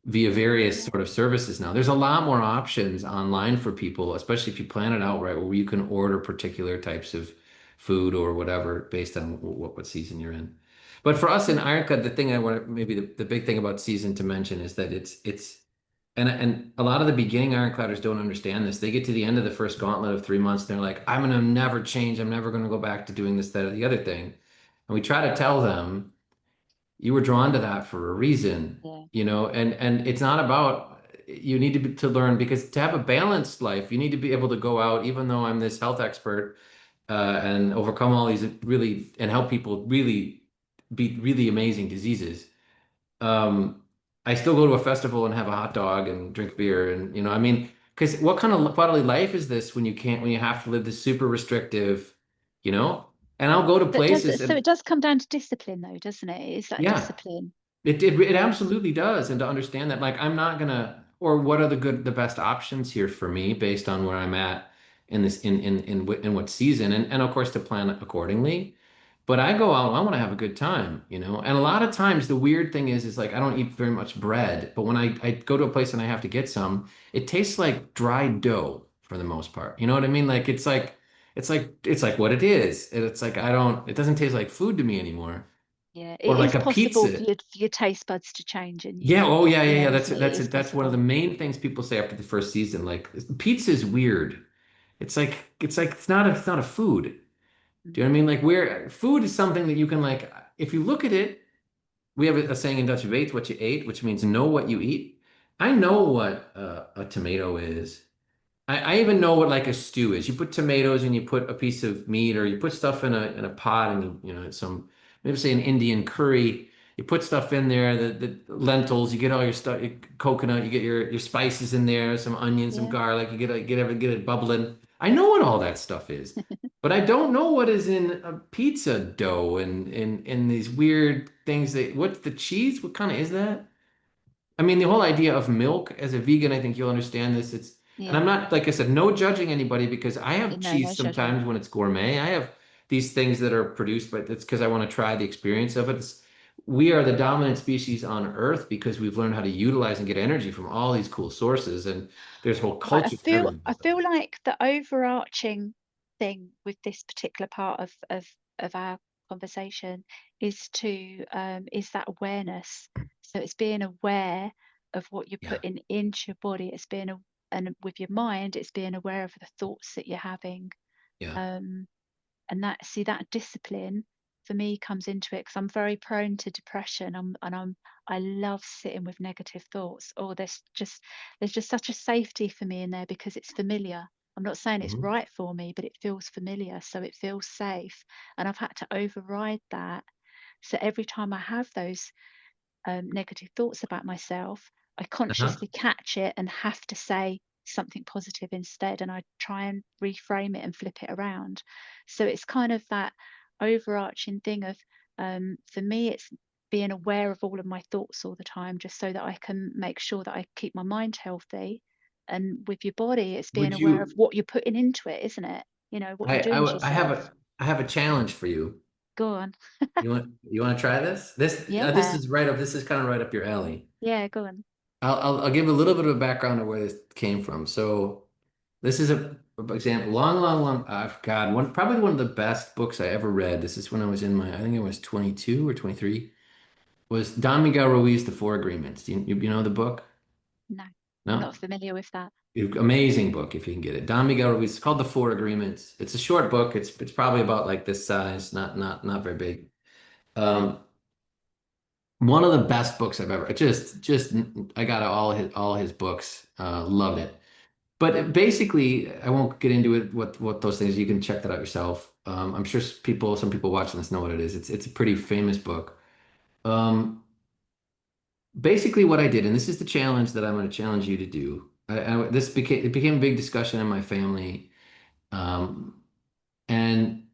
via various yeah, sort of services now. There's a lot more options online for people, especially if you plan it out right, where you can order particular types of food or whatever based on what season you're in. But for us in Ironclad, the thing I want to maybe the big thing about season to mention is that it's and a lot of the beginning Ironcladders don't understand this. They get to the end of the first gauntlet of 3 months, and they're like, I'm gonna never change. I'm never gonna go back to doing this, that, or the other thing. And we try to tell them you were drawn to that for a reason, yeah, you know, and it's not about you need to learn because to have a balanced life, you need to be able to go out, even though I'm this health expert, and overcome all these really and help people really beat really amazing diseases. Um, I still go to a festival and have a hot dog and drink beer and you know, I mean, because what kind of quality life is this when you have to live this super restrictive, you know? And I'll go to so places it and does come down to discipline though, doesn't it? It is that yeah. discipline. It Yeah, absolutely does, and to understand that, like, I'm not gonna, or what are the best options here for me based on where I'm at in this in what season, and of course to plan accordingly. But I go out, I want to have a good time, you know. And a lot of times the weird thing is like I don't eat very much bread, but when I go to a place and I have to get some, it tastes like dry dough for the most part. You know what I mean? Like it's like what it is. And it's like I don't, it doesn't taste like food to me anymore. yeah. Or It like is a possible pizza. for your taste buds to change and Yeah, you, oh yeah, yeah, yeah, yeah. isn't it? It is That's one of the possible. main things people say after the first season. Like pizza is weird. It's like it's not a food. Do you know what I Mm. mean? Like where food is something that you can like if you look at it, we have a saying in Dutch, weet what you ate, which means know what you eat. I know what a tomato is. I even know what like a stew is. You put tomatoes and you put a piece of meat, or you put stuff in a pot, and you know some maybe say an Indian curry. You put stuff in there, the lentils. You get all your stuff, your coconut. You get your spices in there, some onion, some Yeah. garlic. You get it bubbling. I know what all that stuff is, but I don't know what is in a pizza dough and these weird things that. What's the cheese? What kind of is that? I mean, the whole idea of milk as a vegan, I think you'll understand this. And I'm Yeah. not, like I said, no judging anybody because I have No, no cheese judgment. sometimes when it's gourmet. I have these things that are produced, but it's because I want to try the experience of it. We are the dominant species on Earth because we've learned how to utilize and get energy from all these cool sources. And there's whole But cultures and everything I about that. feel like the overarching thing with this particular part of our conversation is to is that awareness. So it's being aware of what you're Yeah. putting into your body. And with your mind, it's being aware of the thoughts that you're having. Yeah. Um, and that discipline for me comes into it because I'm very prone to depression. I love sitting with negative thoughts. Oh, there's just such a safety for me in there because it's familiar. I'm not saying it's Mhm. right for me, but it feels familiar, so it feels safe. And I've had to override that. So every time I have those negative thoughts about myself, I Uh-huh. consciously catch it and have to say something positive instead. And I try and reframe it and flip it around. So it's kind of that overarching thing of, for me, it's being aware of all of my thoughts all the time, just so that I can make sure that I keep my mind healthy. And with your body, it's being Would aware of you, what you're putting into it, isn't it? You know, what you're doing to yourself. I have a challenge for you. Go on. You want to try this? This Yeah. is right up, this is kind of right up your alley. Yeah, go on. I'll give a little bit of a background of where this came from. So this is a example, long, God, probably one of the best books I ever read. This is when I was in my, I think I was 22 or 23, was Don Miguel Ruiz, The Four Agreements. You know the book? No, I'm No? not familiar with that. Amazing book if you can get it. Don Miguel Ruiz. It's called The Four Agreements. It's a short book. It's probably about like this size, not very big. Um, One of the best books I've ever. Just I got all his books. Loved it. But basically, I won't get into it. What those things, you can check that out yourself. I'm sure some people watching this know what it is. It's a pretty famous book. Um, Basically, what I did, and this is the challenge that I'm going to challenge you to do. It became a big discussion in my family, and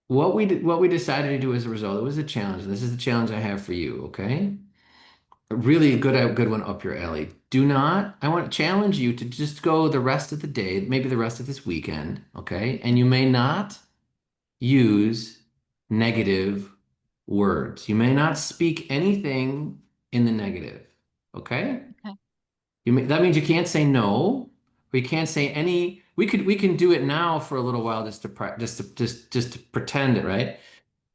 what we decided to do as a result, it was a challenge, and this is the challenge I have for you. Okay, a really good one up your alley. Do not. I want to challenge you to just go the rest of the day, maybe the rest of this weekend. Okay, and you may not use negative words. You may not speak anything in the negative. Okay? Okay. That means you can't say no, or you can't say any. We can do it now for a little while just to just to pretend it, right?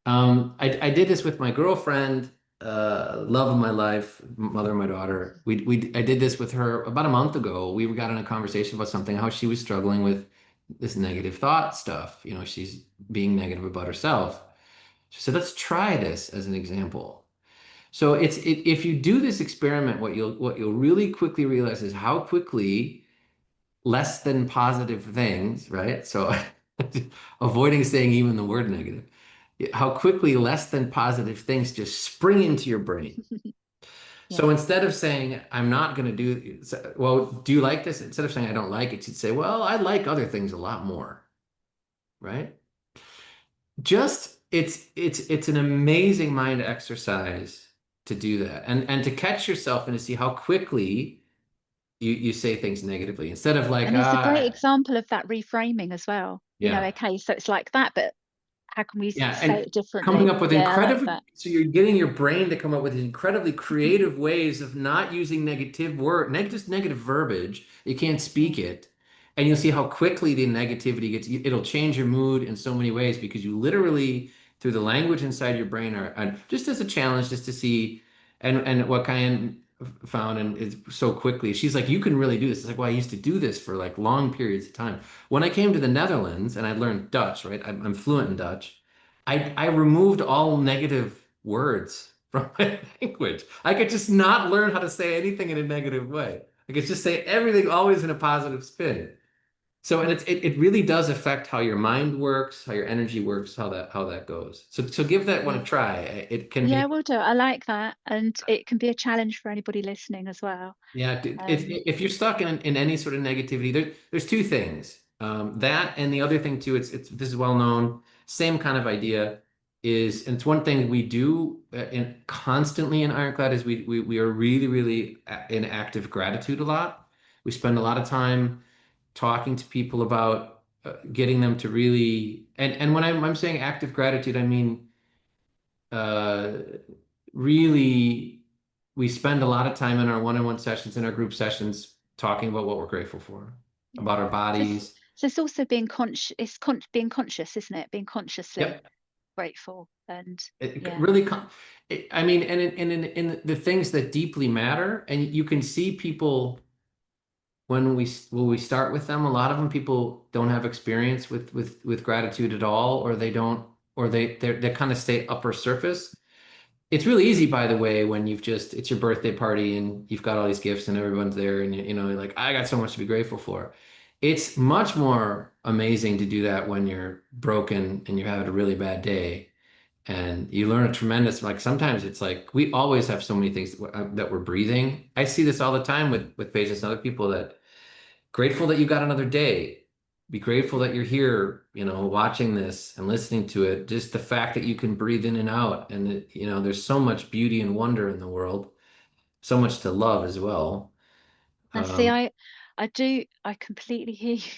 I did this with my girlfriend, love of my life, mother of my daughter. I did this with her about a month ago. We got in a conversation about something, how she was struggling with this negative thought stuff. You know, she's being negative about herself. She said, let's try this as an example. So if you do this experiment, what you'll really quickly realize is how quickly less than positive things, right? So avoiding saying even the word negative, how quickly less than positive things just spring into your brain. Yeah. So instead of saying, I'm not going to do, well, do you like this? Instead of saying, I don't like it, you'd say, well, I like other things a lot more, right? Just, it's an amazing mind exercise to do that and to catch yourself and to see how quickly you say things negatively instead of like, And it's a great example of that reframing as well. yeah. Okay, so it's like that, but how can we Yeah, say and it coming differently? up with Yeah, I like incredible, that. so you're getting your brain to come up with incredibly creative ways of not using just negative verbiage. You can't Yeah. speak it. And you'll see how quickly the negativity it'll change your mood in so many ways because you literally, through the language inside your brain, are just as a challenge, just to see, and what Kyan found, and it's so quickly, she's like, you can really do this. It's like, well, I used to do this for like long periods of time. When I came to the Netherlands and I learned Dutch, right? I'm fluent in Dutch. I removed all negative words from my language. I could just not learn how to say anything in a negative way. I could just say everything always in a positive spin. So, and it really does affect how your mind works, how your energy works, how that goes. So give that one a Yeah. try. It can Yeah, be. we'll do. I like that. And it can be a challenge for anybody listening as well. Yeah, Um, if you're stuck in any sort of negativity, there's two things. That and the other thing too, it's this is well known, same kind of idea is, and it's one thing we do constantly in Ironclad is we are really in active gratitude a lot. We spend a lot of time talking to people about getting them to really, and when I'm saying active gratitude, I mean uh, really, we spend a lot of time in our one-on-one sessions, in our group sessions, talking about what we're grateful for, yeah. about our So it's, bodies. so it's also being conscious. Being conscious, isn't it? Being consciously Yep. grateful. And It yeah, really, I mean, and in the things that deeply matter, and you can see people when we start with them, a lot of them people don't have experience with gratitude at all, or they don't, or they kind of stay upper surface. It's really easy, by the way, when it's your birthday party and you've got all these gifts and everyone's there and you know, you're like, I got so much to be grateful for. It's much more amazing to do that when you're broken and you're having a really bad day and you learn a tremendous, like sometimes it's like we always have so many things that we're breathing. I see this all the time with patients and other people that grateful that you got another day. Be grateful that you're here, you know, watching this and listening to it. Just the fact that you can breathe in and out, and you know, there's so much beauty and wonder in the world, so much to love as well. and see, Um, I do. I completely hear you.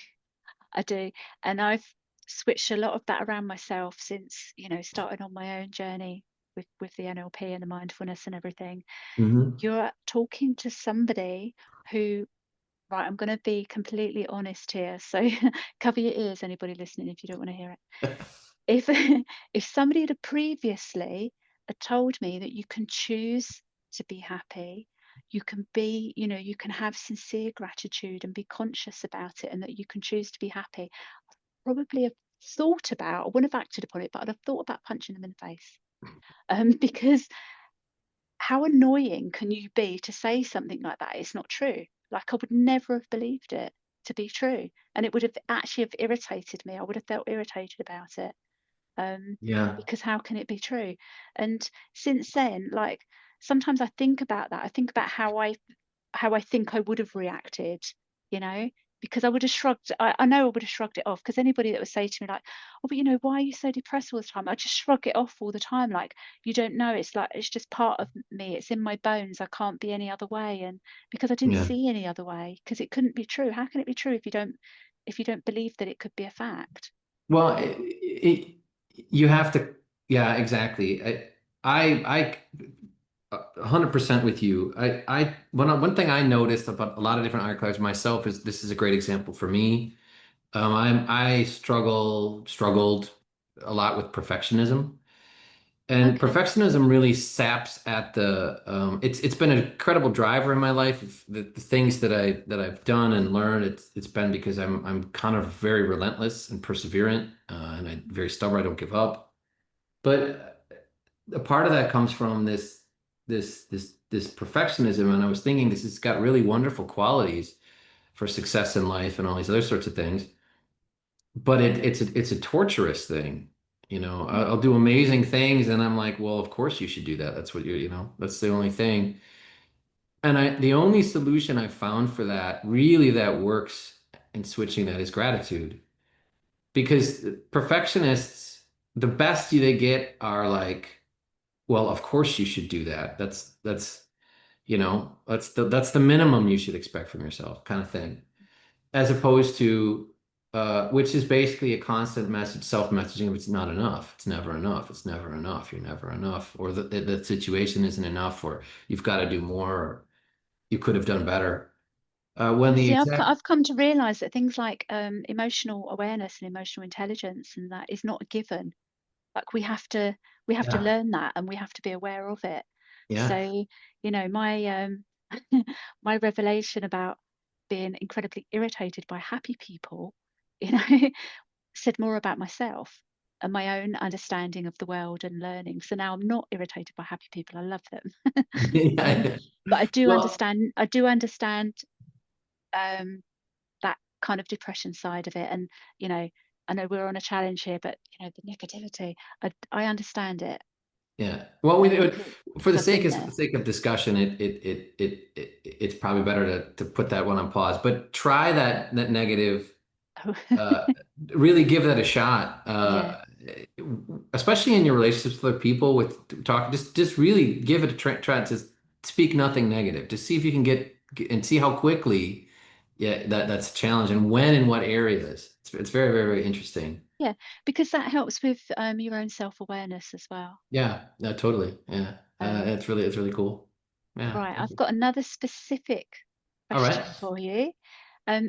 I do, and I've switched a lot of that around myself since starting on my own journey with the NLP and the mindfulness and everything. mhm. You're talking to somebody who, right, I'm going to be completely honest here. So cover your ears, anybody listening, if you don't want to hear it. If if somebody had previously had told me that you can choose to be happy, you can be, you can have sincere gratitude and be conscious about it, and that you can choose to be happy, probably have thought about, I wouldn't have acted upon it, but I'd have thought about punching them in the face. Because how annoying can you be to say something like that? It's not true. Like I would never have believed it. to be true. And it would have actually have irritated me. I would have felt irritated about it. Um, Yeah. because how can it be true? And since then, like sometimes I think about that. I think about how I think I would have reacted, you know, because I would have shrugged, I know I would have shrugged it off because anybody that would say to me like, oh, but you know, why are you so depressed all the time? I just shrug it off all the time. Like, you don't know, it's like, it's just part of me. It's in my bones. I can't be any other way. And because I didn't Yeah. see any other way, because it couldn't be true. How can it be true if you don't believe that it could be a fact? Well, you have to, yeah, exactly. I 100% with you. One thing I noticed about a lot of different ironclads myself is this is a great example for me. I struggled a lot with perfectionism. And Okay. perfectionism really saps at it's been an incredible driver in my life. The things that I've done and learned, it's been because I'm kind of very relentless and perseverant, and I'm very stubborn. I don't give up. But a part of that comes from this perfectionism. And I was thinking this has got really wonderful qualities for success in life and all these other sorts of things. But it's a torturous thing. I'll Mm. do amazing things, and I'm like, well, of course you should do that. That's what that's the only thing. And the only solution I found for that, really that works in switching that is gratitude. Because perfectionists, the best they get are like, well, of course you should do that. That's the minimum you should expect from yourself, kind of thing. As opposed to which is basically a constant message, self-messaging of it's not enough, it's never enough, it's never enough, you're never enough, or the situation isn't enough, or you've got to do more, or you could have done better. When the See, exact I've come to realize that things like emotional awareness and emotional intelligence and that is not a given. Like we have to Yeah, learn that and we have to be aware of it. yeah. So, my my revelation about being incredibly irritated by happy people, you know, said more about myself and my own understanding of the world and learning. So now I'm not irritated by happy people. I love them. Um, Yeah. but Well, I do understand um that kind of depression side of it. And, you know, I know we're on a challenge here, but the negativity, I understand it. yeah. Well, Because for the I've been there. sake of discussion, it's probably better to put that one on pause, but try that negative. uh, Really give that a shot. Yeah. Especially in your relationships with other people, with talk, just really give it a try to speak nothing negative. To see if you can get and see how quickly, yeah, that's a challenge and when and what areas. It's very, very, very interesting. Yeah, because that helps with your own self-awareness as well. Yeah, no, totally. Yeah, Um, it's really cool. Yeah, right, thank I've you. got another specific All right. question for you.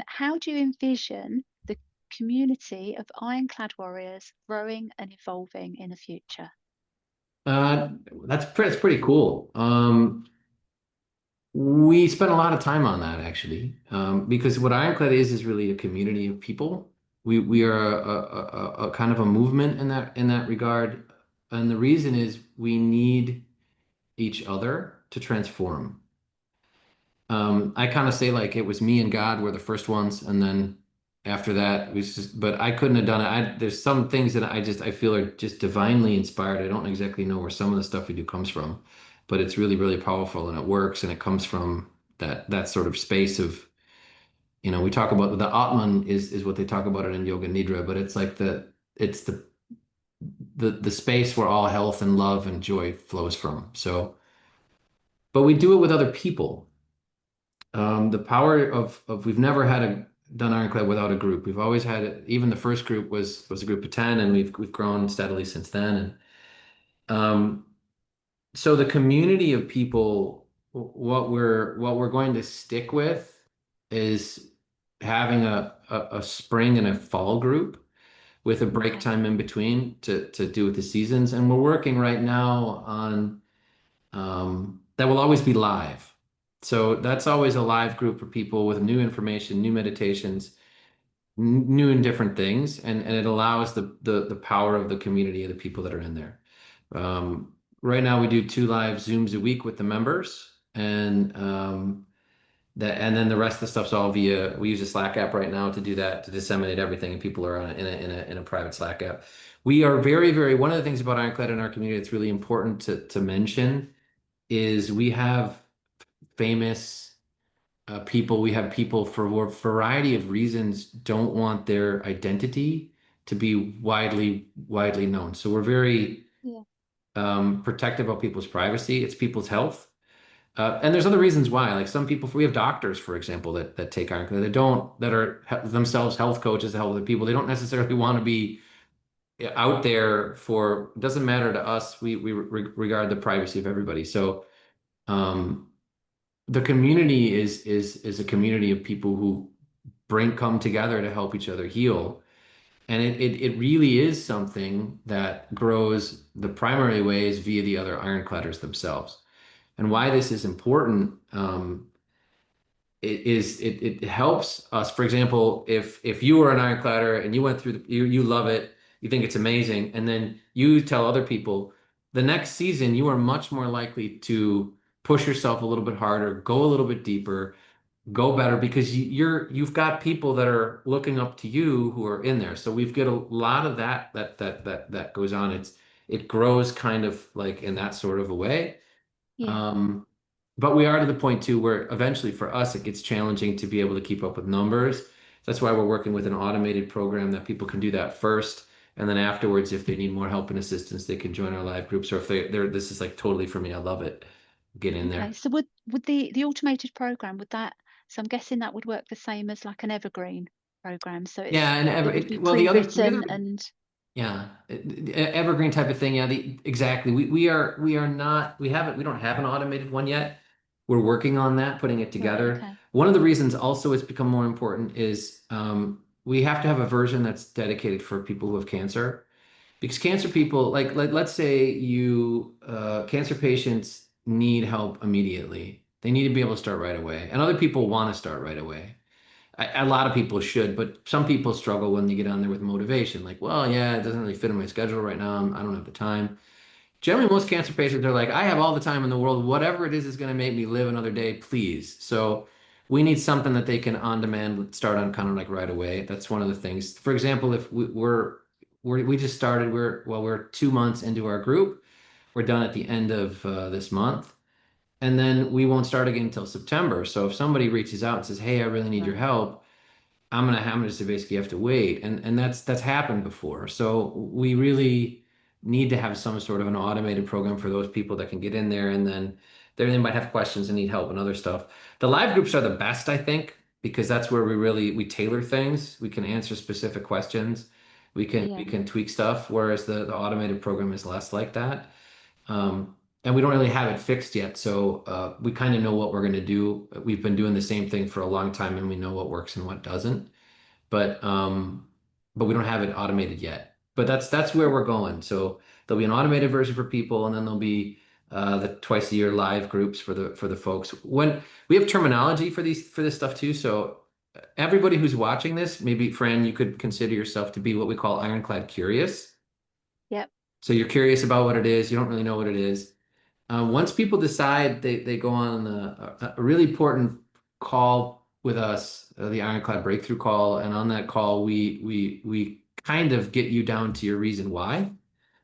How do you envision the community of ironclad warriors growing and evolving in the future? Uh, that's pretty cool. We spent a lot of time on that actually, because what Ironclad is really a community of people. We are a kind of a movement in that regard, and the reason is we need each other to transform. I kind of say like it was me and God were the first ones, and then after that it was just. But I couldn't have done it. There's some things that I feel are just divinely inspired. I don't exactly know where some of the stuff we do comes from, but it's really really powerful and it works and it comes from that sort of space of we talk about the Atman is what they talk about it in Yoga Nidra, but it's like it's the space where all health and love and joy flows from. So, but we do it with other people. The power of we've never done Ironclad without a group. We've always had it. Even the first group was a group of 10, and we've grown steadily since then. And so the community of people, what we're going to stick with is having a spring and a fall group with a break Okay. time in between to do with the seasons. And we're working right now on that will always be live. So that's always a live group for people with new information, new meditations, new and different things, and it allows the power of the community of the people that are in there. Right now, we do 2 live Zooms a week with the members, and that, and then the rest of the stuff's all via, we use a Slack app right now to do that, to disseminate everything, and people are on in a private Slack app. We are very, one of the things about Ironclad in our community that's really important to mention is we have famous people. We have people for a variety of reasons don't want their identity to be widely known. So we're very Yeah. protective of people's privacy. It's people's health. And there's other reasons why. Like some people, we have doctors, for example, that take Ironclad, that don't, that are themselves health coaches to help other people. They don't necessarily want to be out there for. It doesn't matter to us. We regard the privacy of everybody. So um, the community is a community of people who come together to help each other heal. And it really is something that grows. The primary way is via the other ironcladders themselves. And why this is important, it helps us. For example, if you were an ironcladder and you went through you love it, you think it's amazing, and then you tell other people, the next season you are much more likely to push yourself a little bit harder, go a little bit deeper, go better, because you've got people that are looking up to you who are in there. So we've got a lot of that goes on. It grows kind of like in that sort of a way. Yeah. Um, but we are to the point too where eventually for us it gets challenging to be able to keep up with numbers. That's why we're working with an automated program that people can do that first. And then afterwards, if they need more help and assistance, they can join our live groups. Or if they're this is like totally for me, I love it. Get in Okay. there. So would the automated program, would that, so I'm guessing that would work the same as like an evergreen program. So Yeah, and it would be well, the other pre-written and yeah, evergreen type of thing. Yeah, exactly. We are not we don't have an automated one yet. We're working on that, putting it right, together. okay. One of the reasons also it's become more important is we have to have a version that's dedicated for people who have cancer, because cancer people, like let's say you cancer patients need help immediately. They need to be able to start right away, and other people want to start right away. A lot of people should, but some people struggle when you get on there with motivation. Like, well, yeah, it doesn't really fit in my schedule right now. I don't have the time. Generally, most cancer patients are like, I have all the time in the world. Whatever it is going to make me live another day, please. So we need something that they can on demand start on kind of like right away. That's one of the things. For example, if we just started, we're 2 months into our group. We're done at the end of this month. And then we won't start again until September. So if somebody reaches out and says, "Hey, I really need your Right. help," I'm gonna just basically have to wait, and that's happened before. So we really need to have some sort of an automated program for those people that can get in there, and then they might have questions and need help and other stuff. The live groups are the best, I think, because that's where we tailor things. We can answer specific questions. We Yeah. can tweak stuff, whereas the automated program is less like that. And we don't really have it fixed yet, so we kind of know what we're going to do. We've been doing the same thing for a long time, and we know what works and what doesn't. But but we don't have it automated yet. But that's where we're going. So there'll be an automated version for people, and then there'll be the twice a year live groups for the folks. When we have terminology for this stuff too, so everybody who's watching this, maybe Fran, you could consider yourself to be what we call ironclad curious. Yep. So you're curious about what it is, you don't really know what it is. Once people decide, they go on a really important call with us, the Ironclad Breakthrough Call, and on that call, we kind of get you down to your reason why.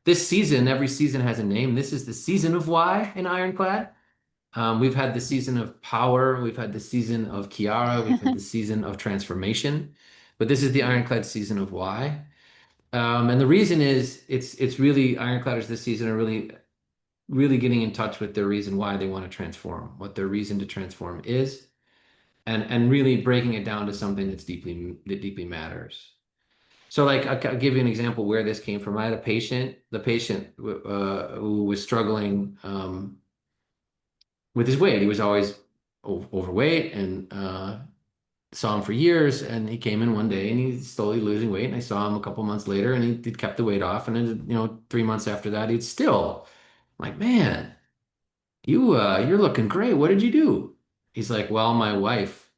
This season, every season has a name. This is the season of why in Ironclad. We've had the season of power, we've had the season of Kiara, we've had the season of transformation, but this is the Yeah. Ironclad season of why. And the reason is it's really Ironcladders this season are really getting in touch with their reason why they want to transform, what their reason to transform is, and really breaking it down to something that deeply matters. So, like, I'll give you an example where this came from. I had a patient, the patient who was struggling with his weight. He was always overweight, and saw him for years. And he came in one day and he's slowly losing weight. And I saw him a couple months later, and he'd kept the weight off. And then, 3 months after that, he'd still I'm like, man. You're looking great. What did you do? He's like, well, my wife.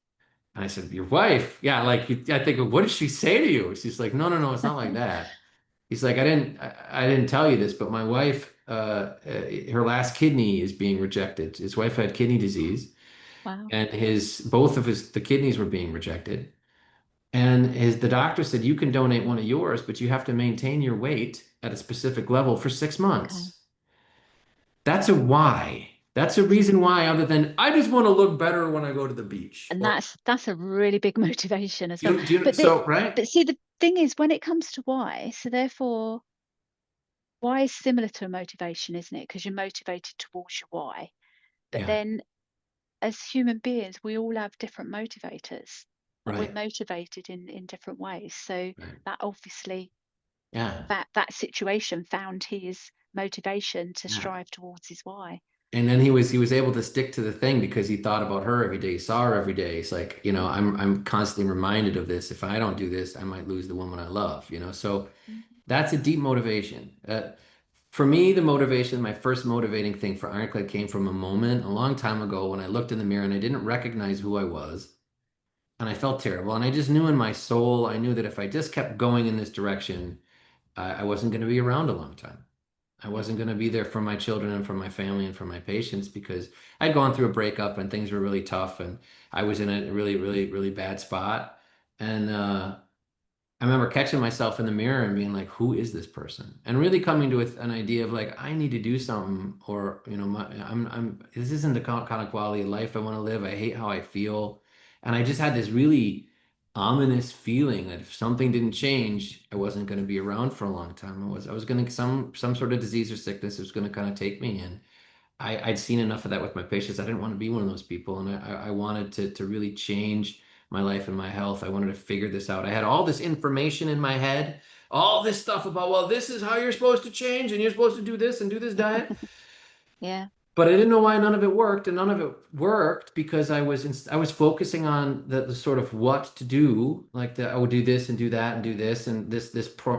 And I said, your wife? Yeah, like I think, what did she say to you? She's like, no, no, no, it's not like that. He's like, I didn't tell you this, but my wife, her last kidney is being rejected. His wife had kidney disease, Wow. and the kidneys were being rejected. And the doctor said, you can donate one of yours, but you have to maintain your weight at a specific level for 6 months. Okay. That's a why. That's a reason why, other than I just want to look better when I go to the beach. And Or that's a really big motivation as well. do you, But the so right? but see, the thing is, when it comes to why, so therefore, why is similar to a motivation, isn't it? Because you're motivated towards your why. But Yeah, then as human beings, we all have different motivators, and we're right, motivated in different ways. So right. that obviously Yeah, that situation found his motivation to yeah. strive towards his why. And then he was able to stick to the thing because he thought about her every day, he saw her every day. It's like, I'm constantly reminded of this. If I don't do this, I might lose the woman I love. So Mhm. that's a deep motivation. For me, the motivation, my first motivating thing for Ironclad came from a moment a long time ago when I looked in the mirror and I didn't recognize who I was. And I felt terrible. And I just knew in my soul, I knew that if I just kept going in this direction, I wasn't going to be around a long time. I Yeah. wasn't going to be there for my children and for my family and for my patients because I'd gone through a breakup and things were really tough and I was in a really, really, really bad spot. And I remember catching myself in the mirror and being like, who is this person? And really coming to an idea of like, I need to do something or, this isn't the kind of quality of life I want to live. I hate how I feel. And I just had this really ominous feeling that if something didn't change, I wasn't going to be around for a long time. I was going to, some sort of disease or sickness was going to kind of take me. And I'd seen enough of that with my patients. I didn't want to be one of those people. And I wanted to really change my life and my health. I wanted to figure this out. I had all this information in my head, all this stuff about, well, this is how you're supposed to change and you're supposed to do this and do this diet. Yeah. But I didn't know why none of it worked, and none of it worked because I was focusing on the sort of what to do, like I would do this and do that and do this and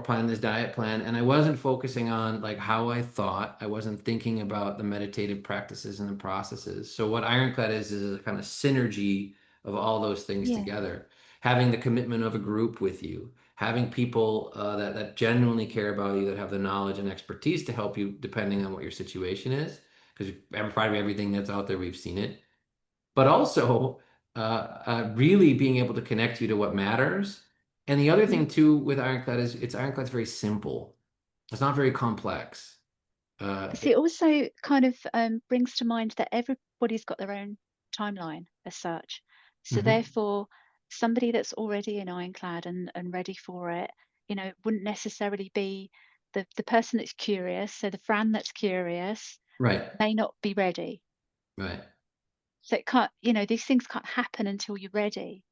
plan, this diet plan, and I wasn't focusing on like how I thought. I wasn't thinking about the meditative practices and the processes. So what Ironclad is a kind of synergy of all those things Yeah. together. Having the commitment of a group with you, having people that genuinely care about you, that have the knowledge and expertise to help you, depending on what your situation is because probably everything that's out there, we've seen it. But also, really being able to connect you to what matters. And the other Mhm. thing too with Ironclad is Ironclad's very simple. It's not very complex. Uh, See, it also kind of brings to mind that everybody's got their own timeline as such. So mhm. therefore, somebody that's already in Ironclad and ready for it, wouldn't necessarily be the person that's curious. So the Fran that's curious Right, may not be ready. right. So it can't, these things can't happen until you're ready.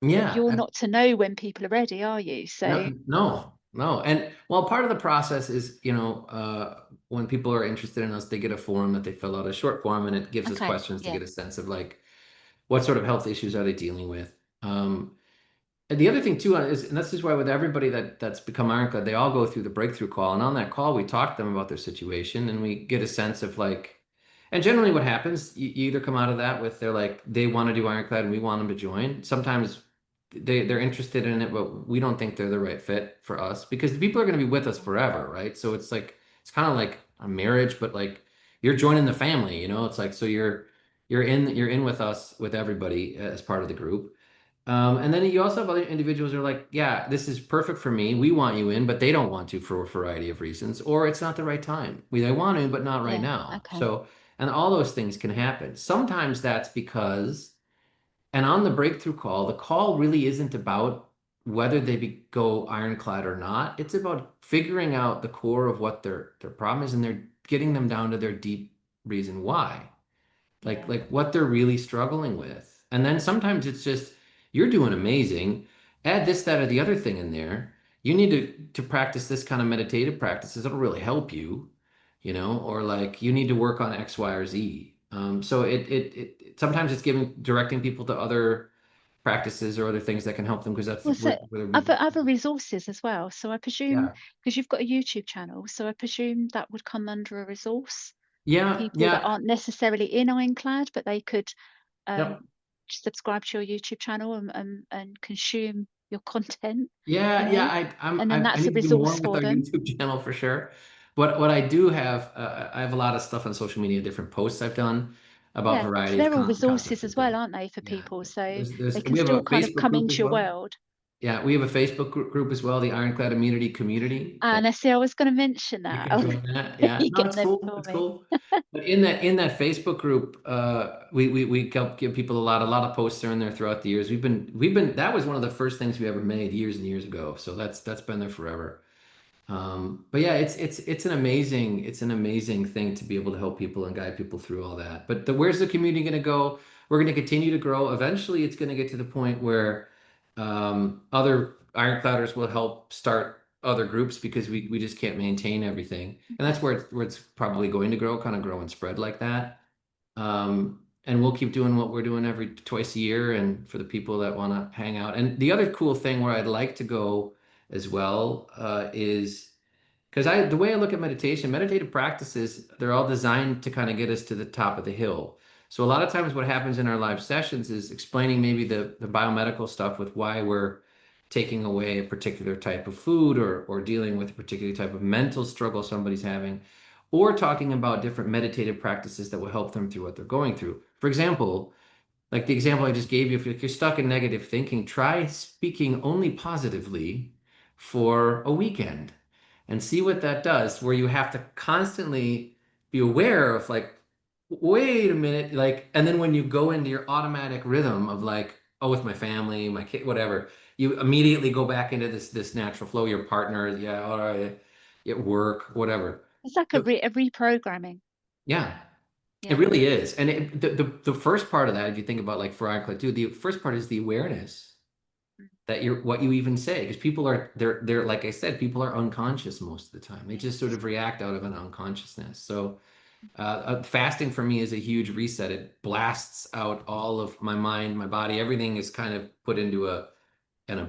But Yeah, you're not to know when people are ready, are you? So no. And well, part of the process is, when people are interested in us, they get a form that they fill out, a short form, and it gives us okay, questions to yeah. get a sense of like what sort of health issues are they dealing with. And the other thing too is, and this is why with everybody that's become Ironclad, they all go through the breakthrough call, and on that call, we talk to them about their situation, and we get a sense of like, and generally what happens, you either come out of that with they're like they want to do Ironclad and we want them to join. Sometimes they're interested in it, but we don't think they're the right fit for us because the people are going to be with us forever, right? So it's like it's kind of like a marriage, but like you're joining the family. It's like so you're in with us with everybody as part of the group. And then you also have other individuals who are like, yeah, this is perfect for me. We want you in, but they don't want to for a variety of reasons, or it's not the right time. They want to, but not right Yeah, now. okay. So, and all those things can happen. Sometimes that's because, and on the breakthrough call, the call really isn't about whether go ironclad or not. It's about figuring out the core of what their problem is, and they're getting them down to their deep reason why like Yeah. what they're really struggling with. And then sometimes it's just you're doing amazing. Add this, that, or the other thing in there. You need to practice this kind of meditative practices. It'll really help you, or like you need to work on X, Y, or Z. So it sometimes it's directing people to other practices or other things that can help them because that's Well, so where other resources as well. So I presume yeah. because you've got a YouTube channel, so I presume that would come under a resource for Yeah, people that yeah, aren't necessarily in Ironclad, but they could yep. um, subscribe to your YouTube channel and consume your content, you Yeah, yeah, know, and then I that's need a to do more resource with for our them. YouTube channel for sure. But what I do have, I have a lot of stuff on social media, different posts I've done. about Yeah. So variety of they're all concepts resources and as well, things. aren't they, for Yeah. people? So they can We have still a kind of Facebook come group into as your well. world. Yeah, we have a Facebook group as well, the Ironclad Immunity Community. And I see I was going to mention You that. can join that. Yeah, You no, get it's there cool. before It's me. cool. But in that Facebook group, we help give people a lot of posts are in there throughout the years. We've been that was one of the first things we ever made years and years ago. So that's been there forever. But yeah, it's an amazing thing to be able to help people and guide people through all that. But where's the community going to go? We're going to continue to grow. Eventually, it's going to get to the point where other ironcladders will help start other groups because we just can't maintain everything, and that's where it's probably going to grow, kind of grow and spread like that. And we'll keep doing what we're doing every twice a year, and for the people that want to hang out. And the other cool thing where I'd like to go as well is because the way I look at meditation, meditative practices, they're all designed to kind of get us to the top of the hill. So a lot of times what happens in our live sessions is explaining maybe the biomedical stuff with why we're taking away a particular type of food or dealing with a particular type of mental struggle somebody's having, or talking about different meditative practices that will help them through what they're going through. For example, like the example I just gave you, if you're stuck in negative thinking, try speaking only positively for a weekend and see what that does, where you have to constantly be aware of like, wait a minute, like, and then when you go into your automatic rhythm of like, oh, with my family, my kid, whatever, you immediately go back into this natural flow, your partner, yeah, all right, at work, whatever. It's like a reprogramming. Yeah, it Yeah. really is. And the first part of that, if you think about like for Ironclad too, the first part is the awareness Mm. that you're what you even say. Because people are they're like I said, people are unconscious most of the time. They just sort Yes. of react out of an unconsciousness. So fasting for me is a huge reset. It blasts out all of my mind, my body, everything is kind of put into a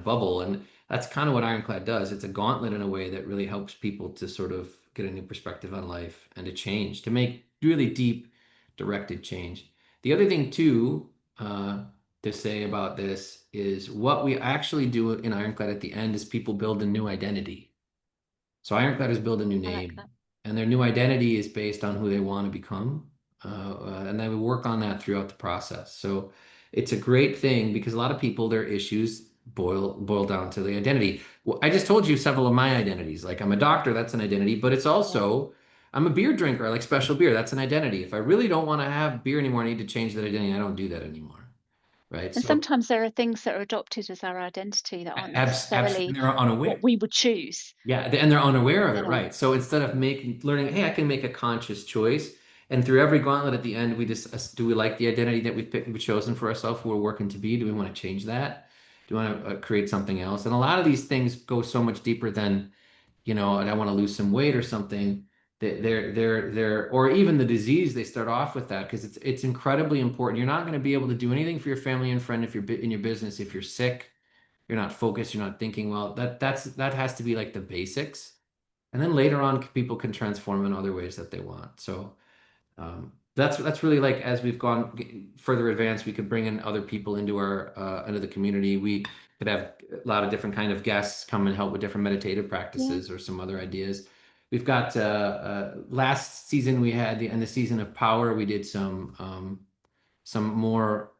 bubble. And that's kind of what Ironclad does. It's a gauntlet in a way that really helps people to sort of get a new perspective on life and to change, to make really deep, directed change. The other thing, too, to say about this is what we actually do in Ironclad at the end is people build a new identity. So Ironclad has built a new I like name, that. and their new identity is based on who they want to become. And they will work on that throughout the process. So it's a great thing because a lot of people, their issues boil down to the identity. Well, I just told you several of my identities. Like I'm a doctor, that's an identity, but it's Yeah. also I'm a beer drinker. I like special beer. That's an identity. If I really don't want to have beer anymore, I need to change that identity. I don't do that anymore. Right. And So sometimes there are things that are adopted as our identity that aren't and necessarily they're unaware. what we would choose. Yeah, and they're unaware of They're it, not. right? So instead of learning, hey, I can make a conscious choice, and through every gauntlet at the end, we just do we like the identity that we've chosen for ourselves, who we're working to be? Do we want to change that? Do we want to create something else? And a lot of these things go so much deeper than, and I want to lose some weight or something. Or even the disease, they start off with that because it's incredibly important. You're not going to be able to do anything for your family and friend if you're in your business if you're sick, you're not focused, you're not thinking well. That has to be like the basics. And then later on, people can transform in other ways that they want. So that's really like as we've gone further advanced, we could bring in other people into our into the community. We could have a lot of different kind of guests come and help with different meditative Yeah. practices or some other ideas. We've got last season we had in the season of power, we did some more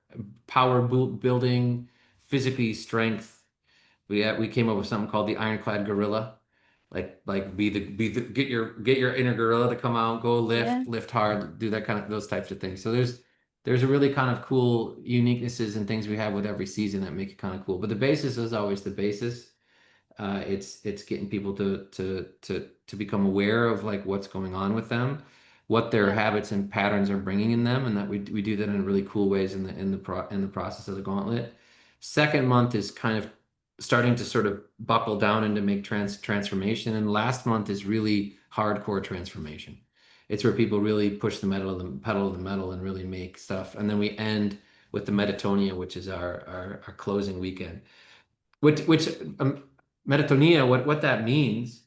building, physically strength. We came up with something called the Ironclad Gorilla. Like get your inner gorilla to come out, go Yeah. lift hard, do that kind of those types of things. So there's a really kind of cool uniquenesses and things we have with every season that make it kind of cool. But the basis is always the basis. It's getting people to become aware of like what's going on with them, what their Yeah. habits and patterns are bringing in them, and that we do that in really cool ways in the process of the gauntlet. Second month is kind of starting to sort of buckle down and to make transformation, and last month is really hardcore transformation. It's where people really push the pedal of the metal and really make stuff, and then we end with the Metatonia, which is our closing weekend. Which metatonia, what that means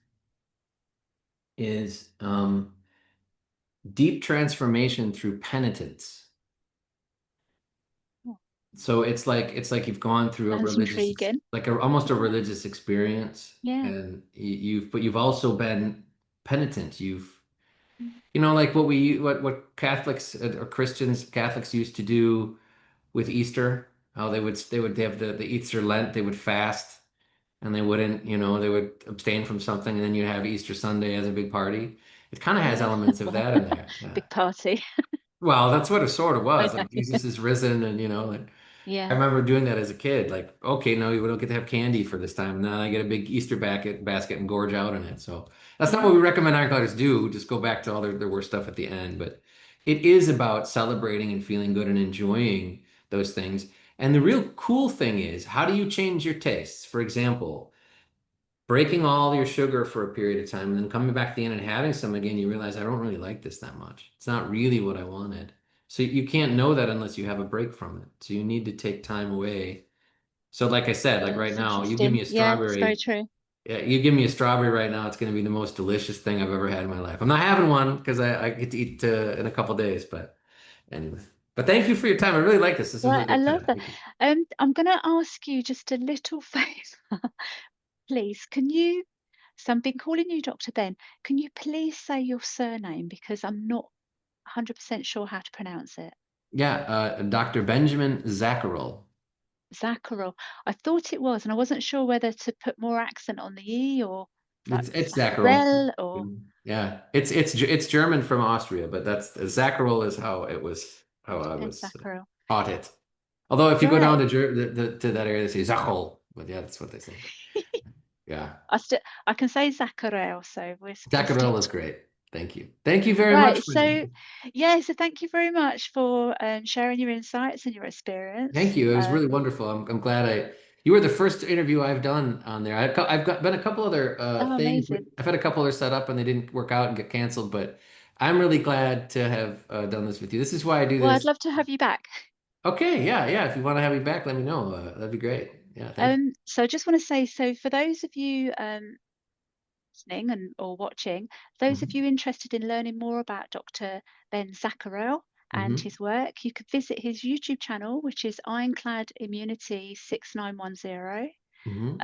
is deep transformation through penitence. Oh, So it's like you've gone through a sounds intriguing. like almost a Yeah. religious experience, Yeah. and but you've also been penitent. Like what Catholics or Catholics used to do with Easter, how they have the Easter Lent, they would fast and they wouldn't, they would abstain from something, and then you have Easter Sunday as a big party. It kind of has Yeah. elements of Well, that in there. Yeah. big party. Well, that's what it sort of I was. Like know. Jesus is risen, and like I Yeah. remember doing that as a kid. Like, okay, no, we don't get to have candy for this time. And then I get a big Easter basket and gorge out on it. So that's not what Yeah. we recommend ironcladders do. Just go back to all their worst stuff at the end. But it is about celebrating and feeling good and enjoying those things. And the real cool thing is, how do you change your tastes? For example, breaking all your sugar for a period of time and then coming back at the end and having some again, you realize I don't really like this that much. It's not really what I wanted. So you can't know that unless you have a break from it. So you need to take time away. So like I said, like Yeah, right it's now, you give me interesting. a Yeah, it's very strawberry. true. Yeah, you give me a strawberry right now, it's going to be the most delicious thing I've ever had in my life. I'm not having one because I get to eat in a couple days, but anyway. But thank you for your time. I really like this. This is a Right, really I good love chat. that. Thank you. I'm going to ask you just a little favor, please. So I've been calling you Dr. Ben. Can you please say your surname because I'm not 100% sure how to pronounce it. Yeah, Dr. Benjamin Zacherl. Zacherl. I thought it was, and I wasn't sure whether to put more accent on the E or like It's Zacherl. Zacherl or Yeah, it's German from Austria, but that's Zacherl is how I okay, was Zacherl. taught it. Although if you go down Right. to to that area, they say Zacherl, but yeah, that's what they say. Yeah, I can say Zacherl, so we'll stick Zacherl is to it. great. Thank you. Thank you very much, Right. Fran. So yeah, so thank you very much for sharing your insights and your Thank experience. you. It was really wonderful. I'm glad you were the first interview I've done on there. I've got been a couple other Oh, things. amazing. I've had a couple other set up and they didn't work out and get canceled, but I'm really glad to have done this with you. This is why I do Well, I'd this. love to have you back. Okay, yeah, yeah. If you want to have me back, let me know. That'd be great. Yeah, thank you. So I just want to say, so for those of you listening and or watching, those of Hmm. you interested in learning more about Dr. Ben Zacherl and Hmm. his work, you could visit his YouTube channel, which is Ironclad Immunity 6910. Hmm.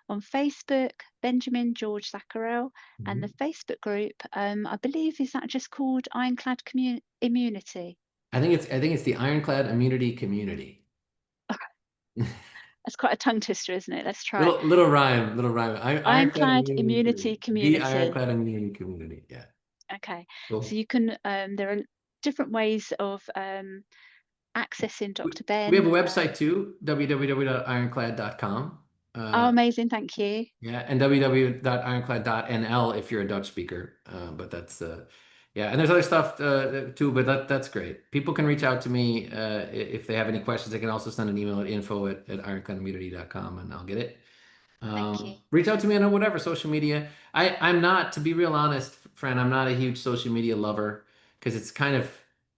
On Facebook, Benjamin George Zacherl, and the Hmm. Facebook group, I believe, is that just called Ironclad Immunity? I think it's the Ironclad Immunity Community. That's quite a tongue twister, isn't it? Let's try it. Little rhyme, little rhyme. Ironclad Ironclad Immunity Immunity Community. The Community. Ironclad Immunity Community. Yeah. Okay. So Cool. you can, there are different ways of accessing We, Dr. we have a Ben. website too, www.ironclad.com. Oh, amazing. Thank you. Yeah, and www.ironclad.nl if you're a Dutch speaker. But that's yeah, and there's other stuff too, but that's great. People can reach out to me if they have any questions. They can also send an email at info at ironcladimmunity.com and I'll get it. Thank you. Reach out to me on whatever social media. I'm not, to be real honest, Fran, I'm not a huge social media lover because it's kind of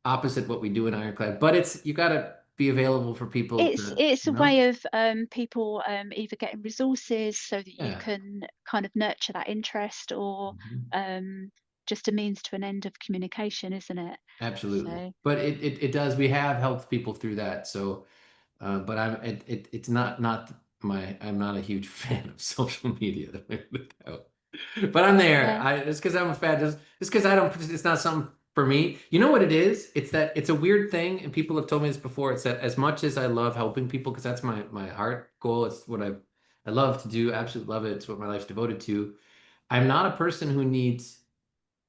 opposite what we do in Ironclad. But you got to be available for people to, It's a way of people either getting resources so that you yeah. can kind of nurture that interest or Mhm. um, just a means to an end of communication, isn't it? Absolutely. So, But it does. We have helped people through that. So, but it's not I'm not a huge fan of social media. But I'm there. yeah. Just because I'm a fan, just because I don't, it's not something for me. You know what it is? It's that it's a weird thing, and people have told me this before. It's that as much as I love helping people, because that's my heart goal. It's what I love to do. Absolutely love it. It's what my life's devoted to. I'm not a person who needs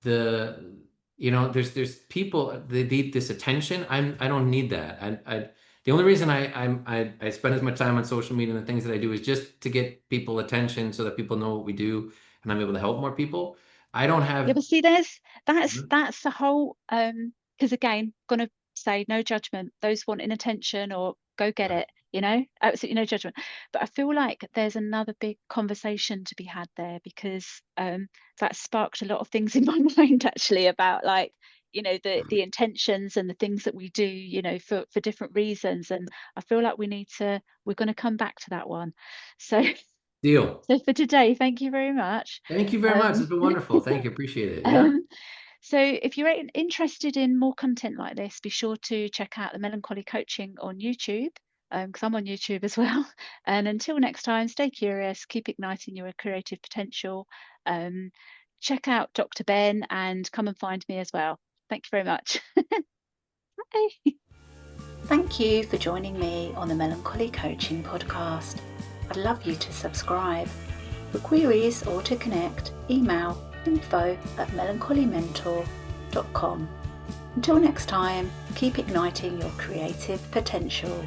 the there's people they need this attention. I don't need that. I the only reason I spend as much time on social media and the things that I do is just to get people attention so that people know what we do and I'm able to help more people. I don't Yeah, have. but see, that's the whole because again, gonna say no judgment. Those wanting attention or go get Right. it, absolutely no judgment. But I feel like there's another big conversation to be had there because that sparked a lot of things in my mind actually about like, the intentions and the things that we do, for different reasons. And I feel like we're gonna come back to that one. So Deal. so for today, thank you very much. Thank you very much. Um, It's been wonderful. Thank you. Appreciate it. Yeah. um, so if you're interested in more content like this, be sure to check out the Melancholy Coaching on YouTube, because I'm on YouTube as well. And until next time, stay curious, keep igniting your creative potential. Um, check out Dr. Ben and come and find me as well. Thank you very much. Bye. Thank you for joining me on the Melancholy Coaching Podcast. I'd love you to subscribe. For queries or to connect, email info@melancholymentor.com. Until next time, keep igniting your creative potential.